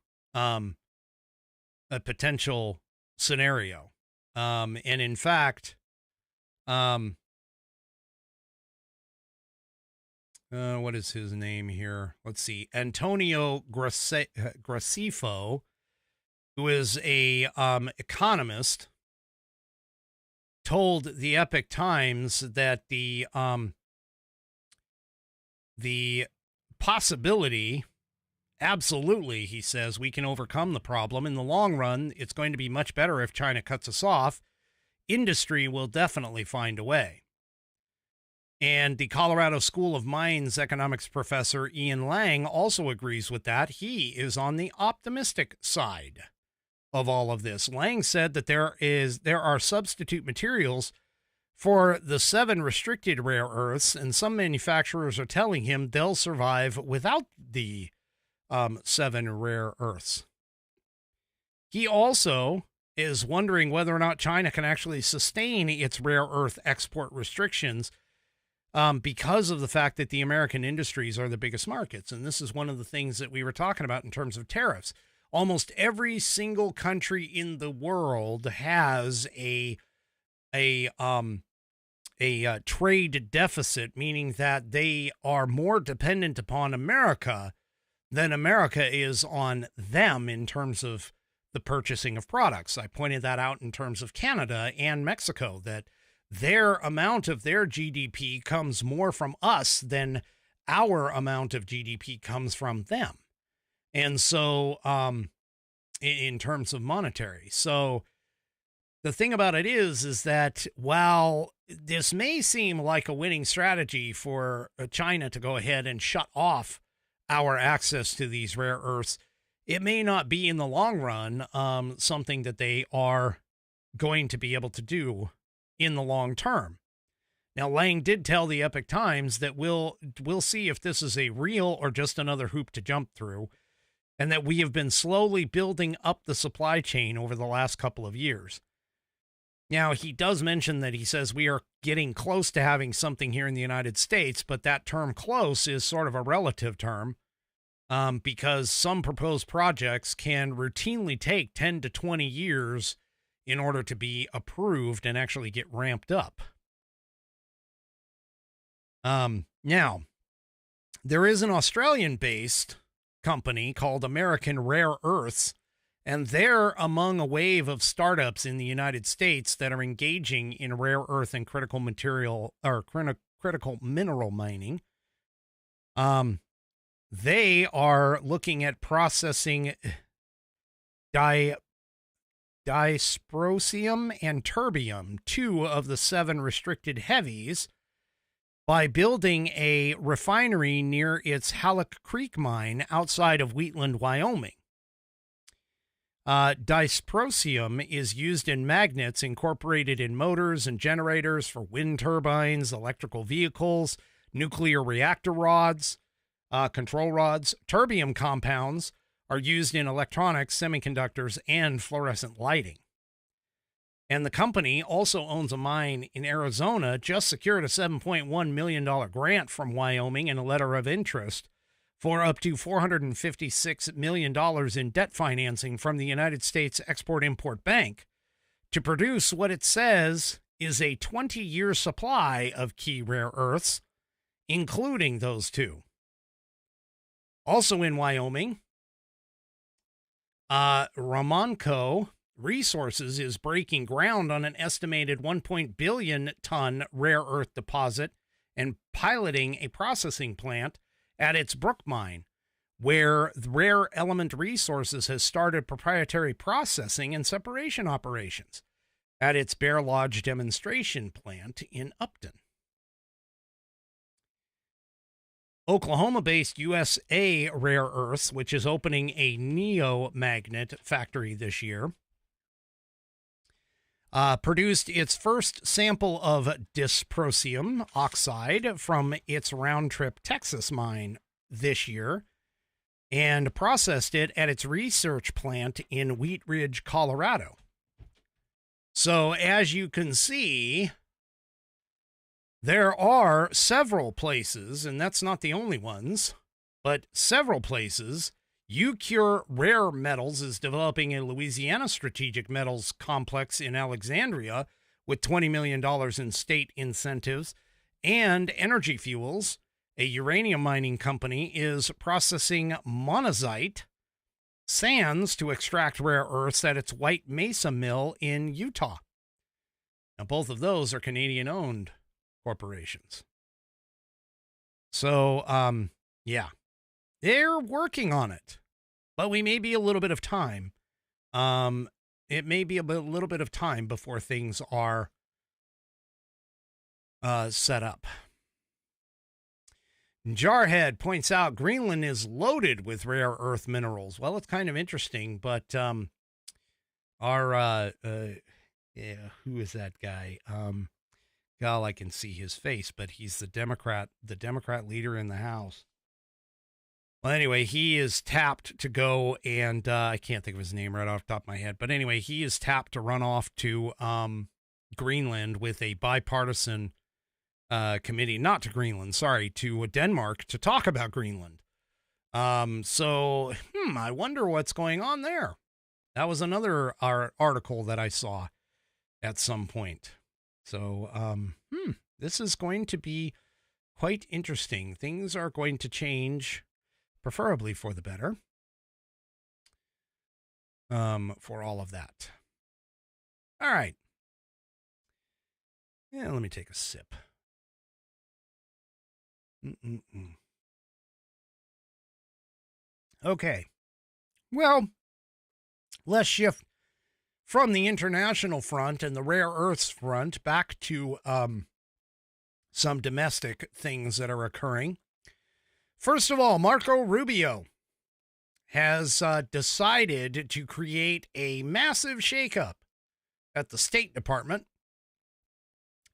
scenario. And in fact, what is his name here? Let's see. Antonio Gracefo, who is a economist, told the Epoch Times that the possibility, absolutely, he says, we can overcome the problem. In the long run, it's going to be much better if China cuts us off. Industry will definitely find a way. And the Colorado School of Mines economics professor Ian Lang also agrees with that. He is on the optimistic side of all of this. Lang said that there are substitute materials for the 7 restricted rare earths, and some manufacturers are telling him they'll survive without the 7 rare earths. He also is wondering whether or not China can actually sustain its rare earth export restrictions because of the fact that the American industries are the biggest markets. And this is one of the things that we were talking about in terms of tariffs. Almost every single country in the world has a trade deficit, meaning that they are more dependent upon America than America is on them in terms of the purchasing of products. I pointed that out in terms of Canada and Mexico, that their amount of their GDP comes more from us than our amount of GDP comes from them. And so, in terms of monetary. So the thing about it is that while this may seem like a winning strategy for China to go ahead and shut off our access to these rare earths, it may not be in the long run something that they are going to be able to do in the long term. Now, Lang did tell the Epoch Times that we'll see if this is a real or just another hoop to jump through, and that we have been slowly building up the supply chain over the last couple of years. Now, he does mention that he says we are getting close to having something here in the United States, but that term close is sort of a relative term because some proposed projects can routinely take 10 to 20 years in order to be approved and actually get ramped up. Now, there is an Australian-based company called American Rare Earths, and they're among a wave of startups in the United States that are engaging in rare earth and critical material or critical mineral mining. They are looking at processing dysprosium and terbium, 2 of the 7 restricted heavies, by building a refinery near its Halleck Creek mine outside of Wheatland, Wyoming. Dysprosium is used in magnets incorporated in motors and generators for wind turbines, electrical vehicles, nuclear reactor rods, control rods. Terbium compounds are used in electronics, semiconductors, and fluorescent lighting. And the company also owns a mine in Arizona, just secured a $7.1 million grant from Wyoming and a letter of interest for up to $456 million in debt financing from the United States Export-Import Bank to produce what it says is a 20-year supply of key rare earths, including those two. Also in Wyoming, Ramonco Resources is breaking ground on an estimated 1 billion ton rare earth deposit and piloting a processing plant at its Brook mine, where Rare Element Resources has started proprietary processing and separation operations at its Bear Lodge demonstration plant in Upton. Oklahoma-based USA Rare Earths, which is opening a neo-magnet factory this year, produced its first sample of dysprosium oxide from its Round Trip, Texas mine this year and processed it at its research plant in Wheat Ridge, Colorado. So as you can see, there are several places, and that's not the only ones, but several places. UCure Rare Metals is developing a Louisiana strategic metals complex in Alexandria with $20 million in state incentives. And Energy Fuels, a uranium mining company, is processing monazite sands to extract rare earths at its White Mesa mill in Utah. Now, both of those are Canadian-owned corporations. So, yeah, they're working on it, but we may be a little bit of time. It may be a little bit of time before things are set up. Jarhead points out Greenland is loaded with rare earth minerals. Well, it's kind of interesting, but who is that guy? I can see his face, but he's the Democrat leader in the House. Well, anyway, he is tapped to go, and I can't think of his name right off the top of my head, but anyway, he is tapped to run off to Greenland with a bipartisan committee, not to Greenland, sorry, to Denmark to talk about Greenland. So I wonder what's going on there. That was another article that I saw at some point. So, this is going to be quite interesting. Things are going to change, preferably for the better, for all of that. All right. Yeah, let me take a sip. Okay. Well, let's shift from the international front and the rare earths front back to some domestic things that are occurring. First of all, Marco Rubio has decided to create a massive shakeup at the State Department.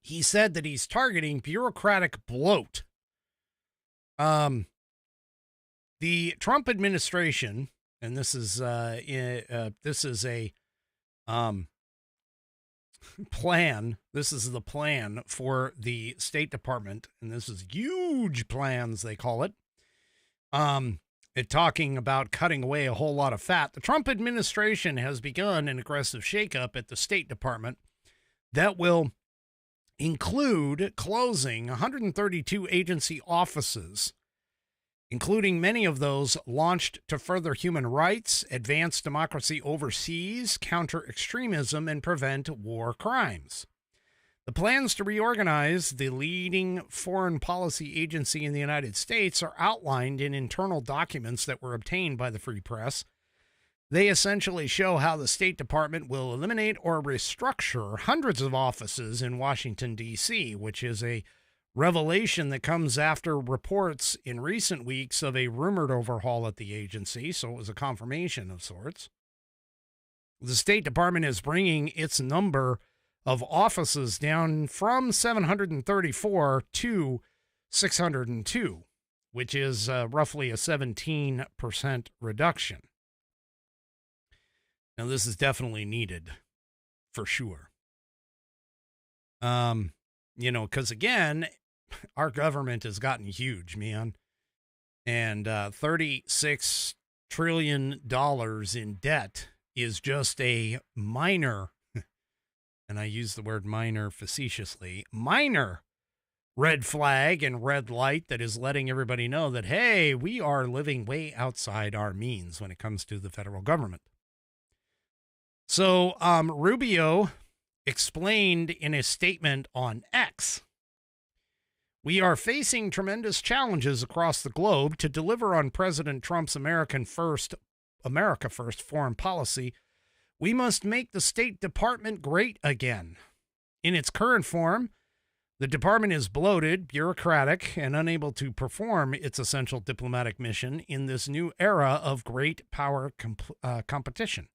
He said that he's targeting bureaucratic bloat. The Trump administration, and this is a plan. This is the plan for the State Department, and this is huge plans, they call it. Talking about cutting away a whole lot of fat. The Trump administration has begun an aggressive shakeup at the State Department that will include closing 132 agency offices, including many of those launched to further human rights, advance democracy overseas, counter extremism, and prevent war crimes. The plans to reorganize the leading foreign policy agency in the United States are outlined in internal documents that were obtained by the Free Press. They essentially show how the State Department will eliminate or restructure hundreds of offices in Washington, D.C., which is a revelation that comes after reports in recent weeks of a rumored overhaul at the agency, so it was a confirmation of sorts. The State Department is bringing its number of offices down from 734 to 602, which is roughly a 17% reduction. Now, this is definitely needed, for sure. Because again, our government has gotten huge, man. And $36 trillion in debt is just a minor, and I use the word minor facetiously, minor red flag and red light that is letting everybody know that, hey, we are living way outside our means when it comes to the federal government. So Rubio explained in a statement on X, "We are facing tremendous challenges across the globe to deliver on President Trump's America First foreign policy. We must make the State Department great again. In its current form, the department is bloated, bureaucratic, and unable to perform its essential diplomatic mission in this new era of great power competition.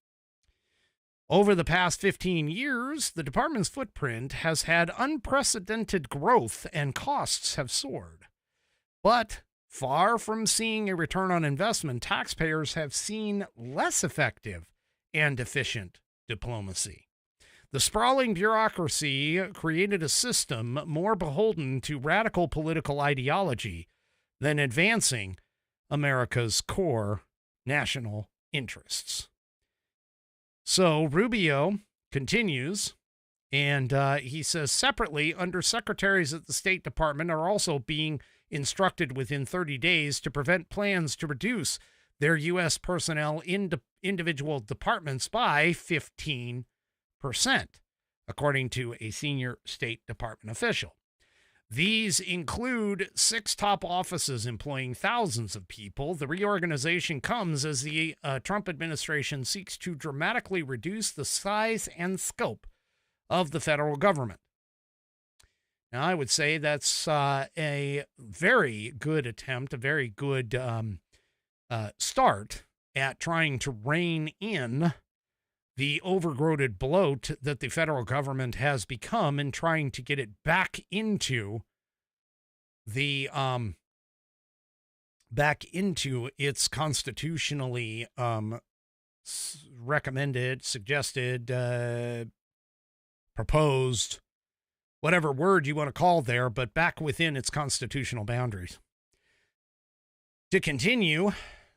Over the past 15 years, the department's footprint has had unprecedented growth and costs have soared. But far from seeing a return on investment, taxpayers have seen less effective and efficient diplomacy. The sprawling bureaucracy created a system more beholden to radical political ideology than advancing America's core national interests." So Rubio continues, and he says, "Separately, undersecretaries at the State Department are also being instructed within 30 days to prevent plans to reduce their U.S. personnel in individual departments by 15%, according to a senior State Department official. These include 6 top offices employing thousands of people. The reorganization comes as the Trump administration seeks to dramatically reduce the size and scope of the federal government." Now, I would say that's a very good attempt, a very good start at trying to rein in the overgrown bloat that the federal government has become and trying to get it back into the its constitutionally recommended, suggested, proposed, whatever word you want to call there, but back within its constitutional boundaries. To continue,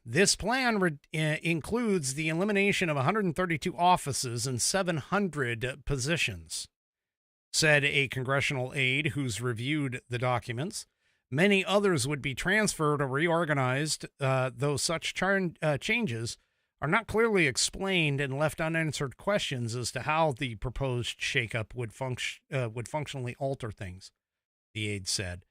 this plan includes the elimination of 132 offices and 700 positions, said a congressional aide who's reviewed the documents. Many others would be transferred or reorganized, though such changes are not clearly explained and left unanswered questions as to how the proposed shakeup would functionally alter things, the aide said.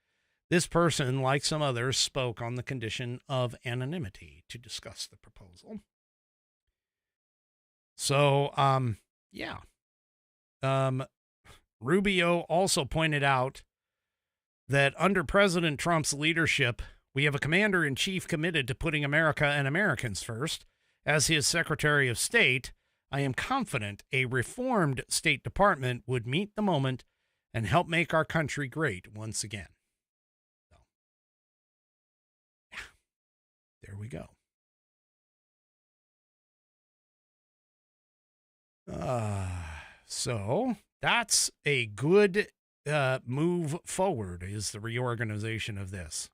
This person, like some others, spoke on the condition of anonymity to discuss the proposal. So, Rubio also pointed out that under President Trump's leadership, we have a commander-in-chief committed to putting America and Americans first. As his Secretary of State, I am confident a reformed State Department would meet the moment and help make our country great once again. There we go. So that's a good move forward, is the reorganization of this.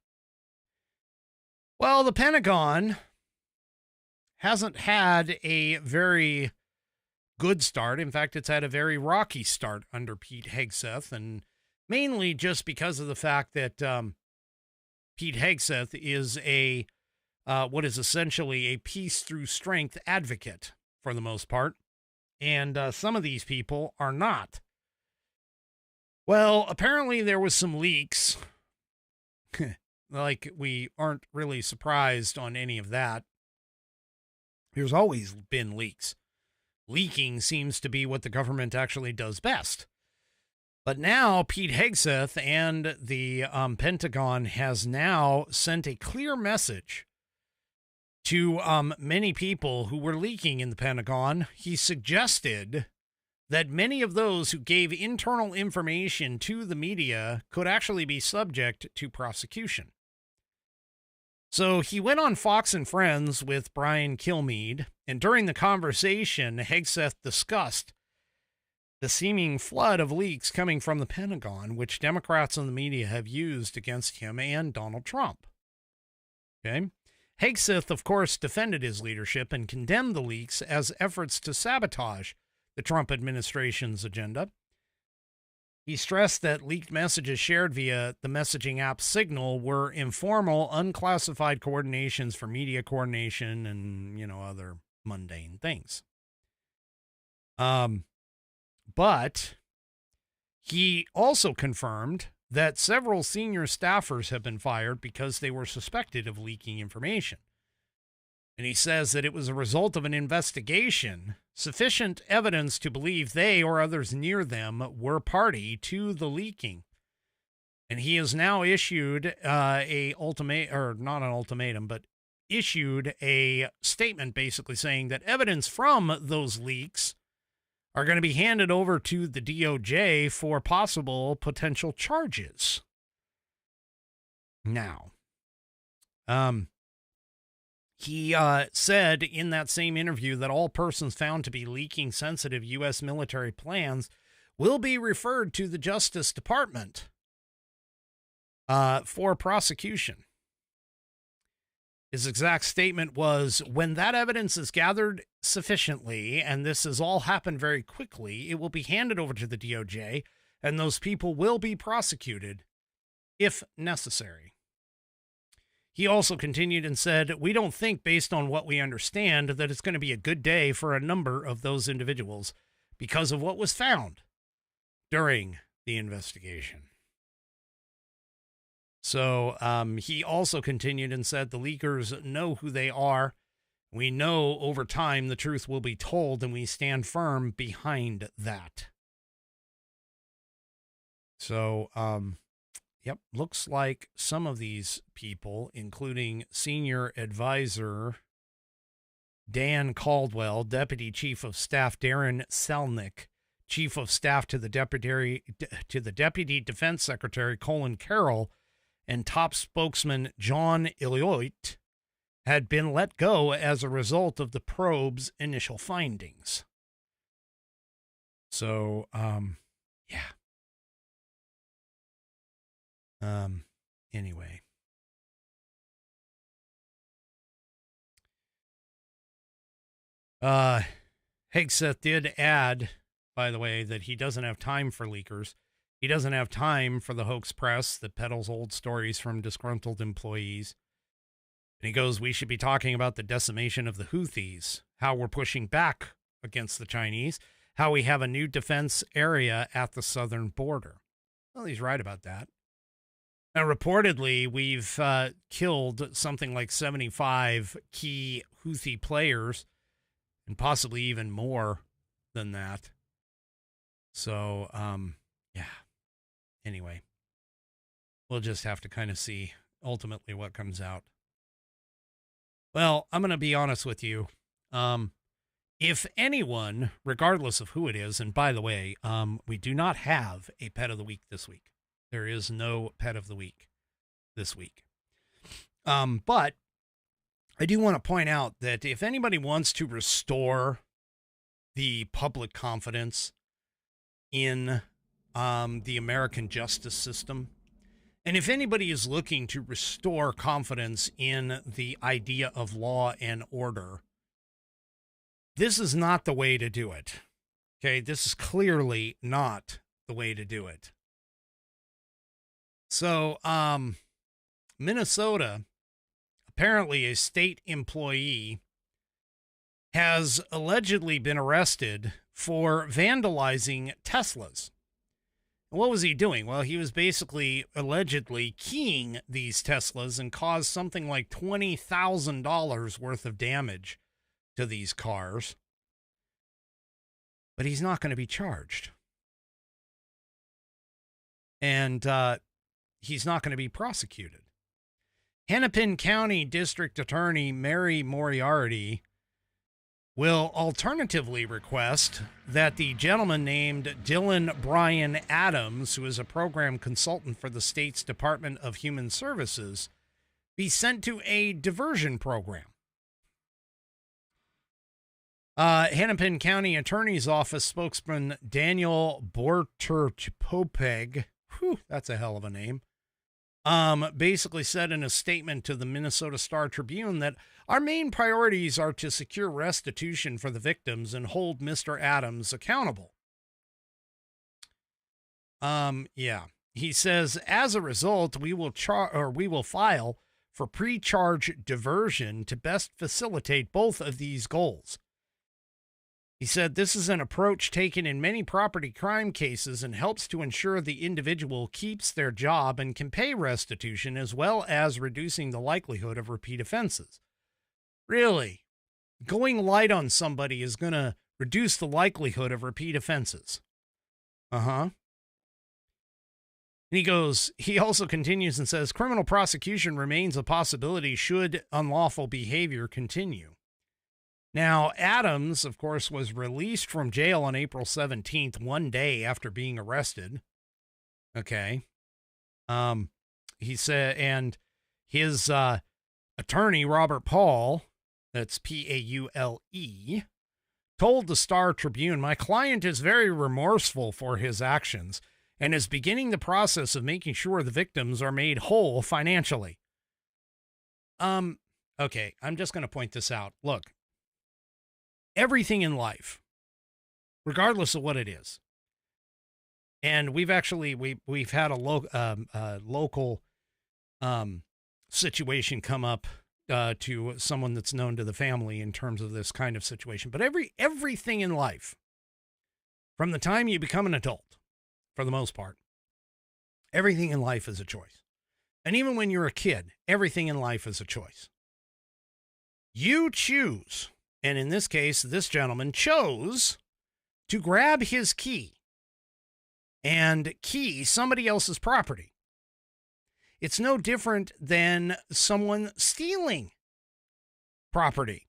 Well, the Pentagon hasn't had a very good start. In fact, it's had a very rocky start under Pete Hegseth, and mainly just because of the fact that Pete Hegseth is what is essentially a peace through strength advocate for the most part. And some of these people are not. Well, apparently there was some leaks. Like, we aren't really surprised on any of that. There's always been leaks. Leaking seems to be what the government actually does best. But now Pete Hegseth and the Pentagon has now sent a clear message to many people who were leaking in the Pentagon. He suggested that many of those who gave internal information to the media could actually be subject to prosecution. So he went on Fox and Friends with Brian Kilmeade, and during the conversation, Hegseth discussed the seeming flood of leaks coming from the Pentagon, which Democrats and the media have used against him and Donald Trump. Okay. Hegseth, of course, defended his leadership and condemned the leaks as efforts to sabotage the Trump administration's agenda. He stressed that leaked messages shared via the messaging app Signal were informal, unclassified coordinations for media coordination and, other mundane things. But he also confirmed that several senior staffers have been fired because they were suspected of leaking information. And he says that it was a result of an investigation, sufficient evidence to believe they or others near them were party to the leaking. And he has now issued issued a statement basically saying that evidence from those leaks are going to be handed over to the DOJ for possible potential charges. Now, he said in that same interview that all persons found to be leaking sensitive U.S. military plans will be referred to the Justice Department for prosecution. His exact statement was, when that evidence is gathered sufficiently, and this has all happened very quickly, it will be handed over to the DOJ, and those people will be prosecuted if necessary. He also continued and said, we don't think, based on what we understand, that it's going to be a good day for a number of those individuals because of what was found during the investigation. So he also continued and said the leakers know who they are. We know over time the truth will be told, and we stand firm behind that. So, yep, looks like some of these people, including senior advisor Dan Caldwell, Deputy Chief of Staff Darren Selnick, Chief of Staff to the Deputy Defense Secretary Colin Carroll, and top spokesman John Ilioit, had been let go as a result of the probe's initial findings. So, yeah. Anyway. Hegseth did add, by the way, that he doesn't have time for leakers. He doesn't have time for the hoax press that peddles old stories from disgruntled employees. And he goes, we should be talking about the decimation of the Houthis, how we're pushing back against the Chinese, how we have a new defense area at the southern border. Well, he's right about that. Now, reportedly, we've killed something like 75 key Houthi players, and possibly even more than that. So, yeah. Anyway, we'll just have to kind of see ultimately what comes out. Well, I'm going to be honest with you. If anyone, regardless of who it is, and by the way, we do not have a pet of the week this week. There is no pet of the week this week. But I do want to point out that if anybody wants to restore the public confidence in the American justice system, and if anybody is looking to restore confidence in the idea of law and order, this is not the way to do it. Okay, this is clearly not the way to do it. So, Minnesota, apparently a state employee, has allegedly been arrested for vandalizing Teslas. What was he doing? Well, he was basically allegedly keying these Teslas and caused something like $20,000 worth of damage to these cars. But he's not going to be charged. And he's not going to be prosecuted. Hennepin County District Attorney Mary Moriarty will alternatively request that the gentleman named Dylan Bryan Adams, who is a program consultant for the state's Department of Human Services, be sent to a diversion program. Hennepin County Attorney's Office spokesman Daniel Borterchpopeg, that's a hell of a name, basically said in a statement to the Minnesota Star Tribune that our main priorities are to secure restitution for the victims and hold Mr. Adams accountable. Yeah. He says, as a result, we will file for pre-charge diversion to best facilitate both of these goals. He said this is an approach taken in many property crime cases and helps to ensure the individual keeps their job and can pay restitution, as well as reducing the likelihood of repeat offenses. Really? Going light on somebody is going to reduce the likelihood of repeat offenses. Uh-huh. And he also continues and says, criminal prosecution remains a possibility should unlawful behavior continue. Now, Adams, of course, was released from jail on April 17th, one day after being arrested. Okay. He said, and his attorney, Robert Paul, that's Paule, told the Star Tribune, my client is very remorseful for his actions and is beginning the process of making sure the victims are made whole financially. Okay, I'm just going to point this out. Look, everything in life, regardless of what it is, and we've had a local situation come up to someone that's known to the family in terms of this kind of situation. But everything in life, from the time you become an adult, for the most part, everything in life is a choice. And even when you're a kid, everything in life is a choice. You choose. And in this case, this gentleman chose to grab his key and key somebody else's property. It's no different than someone stealing property.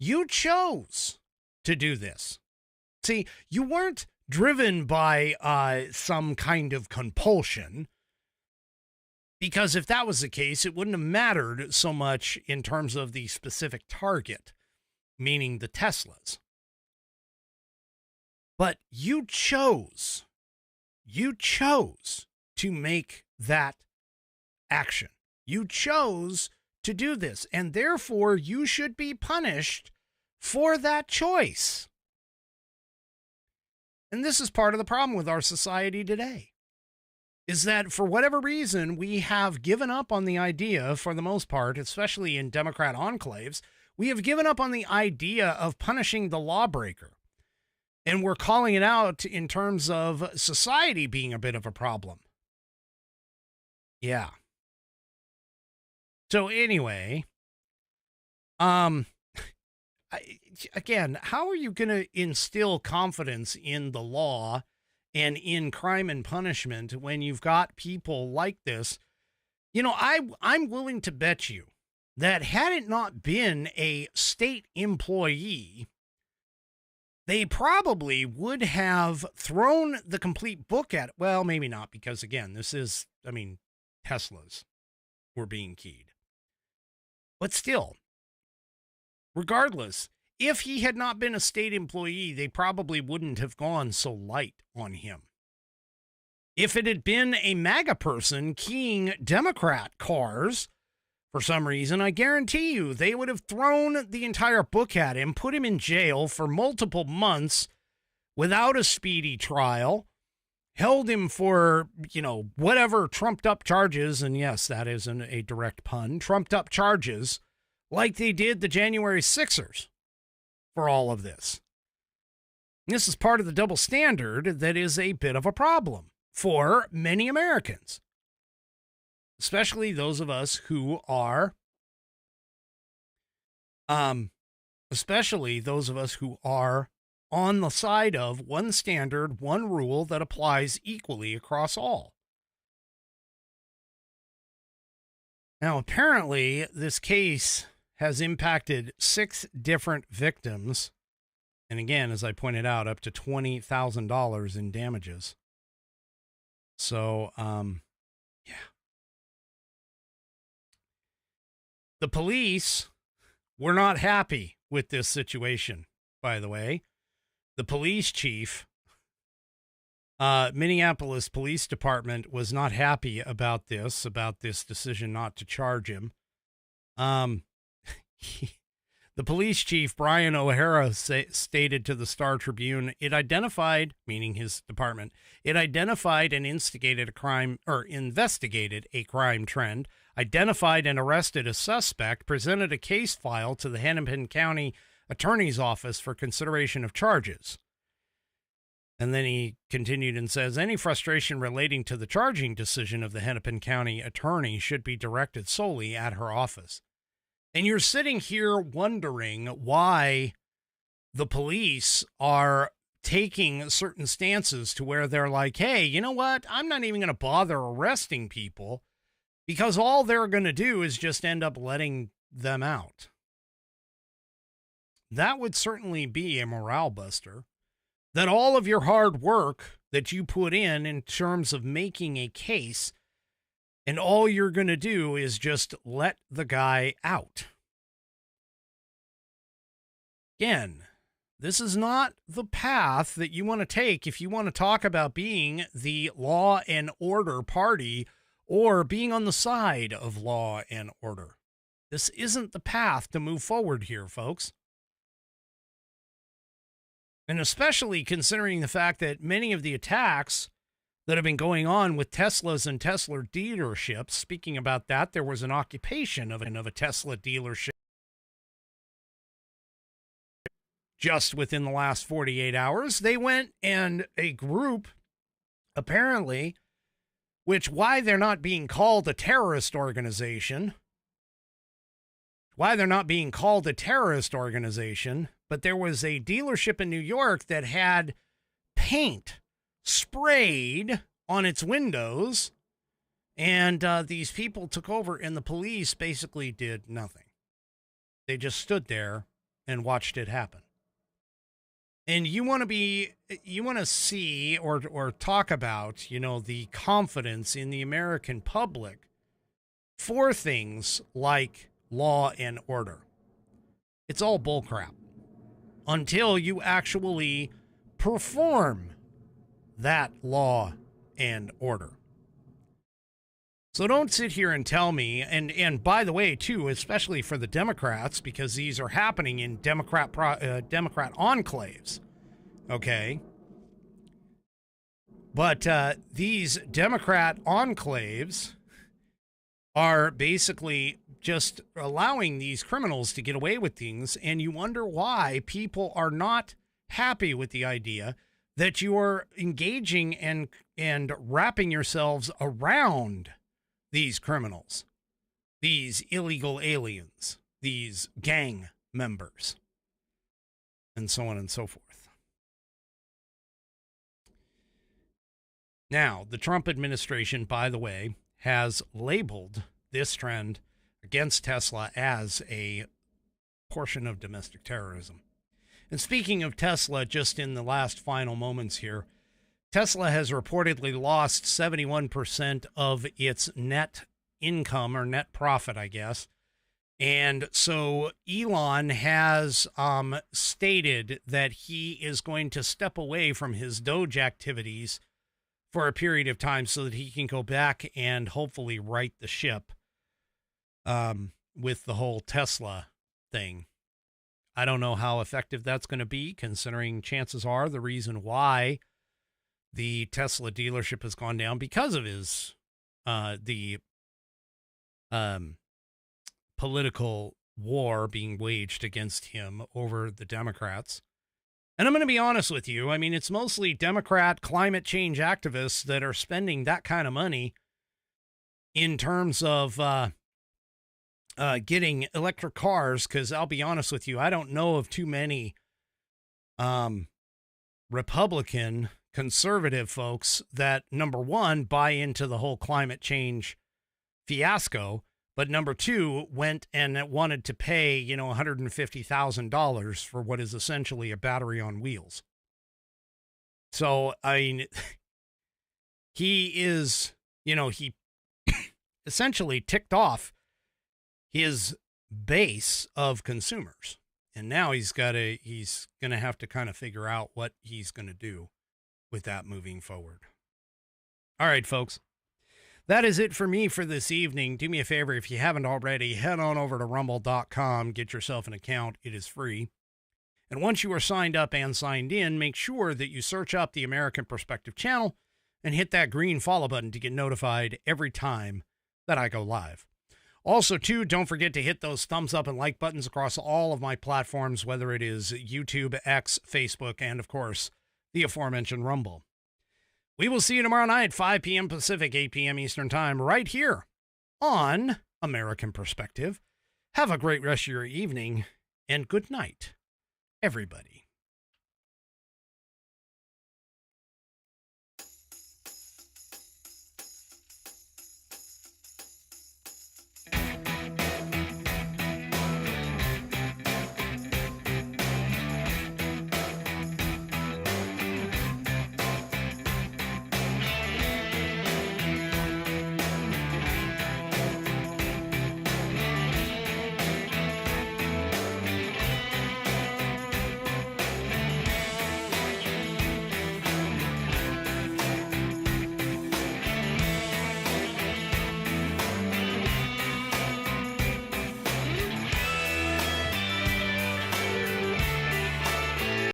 You chose to do this. See, you weren't driven by some kind of compulsion, because if that was the case, it wouldn't have mattered so much in terms of the specific target, meaning the Teslas. But you chose to make that action. You chose to do this, and therefore you should be punished for that choice. And this is part of the problem with our society today, is that for whatever reason, we have given up on the idea, for the most part, especially in Democrat enclaves, we have given up on the idea of punishing the lawbreaker. And we're calling it out in terms of society being a bit of a problem. Yeah. So anyway, again, how are you going to instill confidence in the law and in crime and punishment when you've got people like this? You know, I'm willing to bet you that had it not been a state employee, they probably would have thrown the complete book at it. Well, maybe not, because again, Teslas were being keyed. But still, regardless, if he had not been a state employee, they probably wouldn't have gone so light on him. If it had been a MAGA person keying Democrat cars, for some reason, I guarantee you they would have thrown the entire book at him, put him in jail for multiple months without a speedy trial, held him for, whatever trumped up charges. And yes, that isn't a direct pun, trumped up charges like they did the January 6ers for all of this. This is part of the double standard that is a bit of a problem for many Americans, especially those of us who are on the side of one standard, one rule that applies equally across all. Now, apparently, this case has impacted 6 different victims. And again, as I pointed out, up to $20,000 in damages. So, yeah. The police were not happy with this situation, by the way. The police chief Minneapolis Police Department was not happy about this decision not to charge him. The police chief, Brian O'Hara, stated to the Star Tribune, it identified, meaning his department, it identified and instigated a crime, or investigated a crime trend, identified and arrested a suspect, presented a case file to the Hennepin County Attorney's Office for consideration of charges. And then he continued and says, any frustration relating to the charging decision of the Hennepin County Attorney should be directed solely at her office. And you're sitting here wondering why the police are taking certain stances to where they're like, hey, you know what? I'm not even going to bother arresting people because all they're going to do is just end up letting them out. That would certainly be a morale buster. That all of your hard work that you put in terms of making a case, and all you're going to do is just let the guy out. Again, this is not the path that you want to take if you want to talk about being the law and order party or being on the side of law and order. This isn't the path to move forward here, folks. And especially considering the fact that many of the attacks that have been going on with Teslas and Tesla dealerships, speaking about that, there was an occupation of a Tesla dealership just within the last 48 hours. They went and a group, apparently, which why they're not being called a terrorist organization, but there was a dealership in New York that had paint sprayed on its windows, and these people took over, and the police basically did nothing. They just stood there and watched it happen. And you want to see or talk about, the confidence in the American public for things like law and order. It's all bullcrap until you actually perform that law and order. So don't sit here and tell me, and by the way, too, especially for the Democrats, because these are happening in Democrat enclaves, okay? But these Democrat enclaves are basically just allowing these criminals to get away with things, and you wonder why people are not happy with the idea that you are engaging and wrapping yourselves around these criminals, these illegal aliens, these gang members, and so on and so forth. Now, the Trump administration, by the way, has labeled this trend against Tesla as a portion of domestic terrorism. And speaking of Tesla, just in the last final moments here, Tesla has reportedly lost 71% of its net income, or net profit, I guess. And so Elon has stated that he is going to step away from his Doge activities for a period of time so that he can go back and hopefully right the ship with the whole Tesla thing. I don't know how effective that's going to be, considering chances are the reason why the Tesla dealership has gone down because of his the political war being waged against him over the Democrats. And I'm going to be honest with you. I mean, it's mostly Democrat climate change activists that are spending that kind of money in terms of getting electric cars, because I'll be honest with you, I don't know of too many Republican conservative folks that, number one, buy into the whole climate change fiasco, but number two, went and wanted to pay, $150,000 for what is essentially a battery on wheels. So, I mean, he is, he essentially ticked off his base of consumers. And now he's going to have to kind of figure out what he's going to do with that moving forward. All right, folks. That is it for me for this evening. Do me a favor, if you haven't already, head on over to rumble.com, get yourself an account. It is free. And once you are signed up and signed in, make sure that you search up the American Perspective channel and hit that green follow button to get notified every time that I go live. Also, too, don't forget to hit those thumbs up and like buttons across all of my platforms, whether it is YouTube, X, Facebook, and, of course, the aforementioned Rumble. We will see you tomorrow night, 5 p.m. Pacific, 8 p.m. Eastern Time, right here on American Perspective. Have a great rest of your evening, and good night, everybody.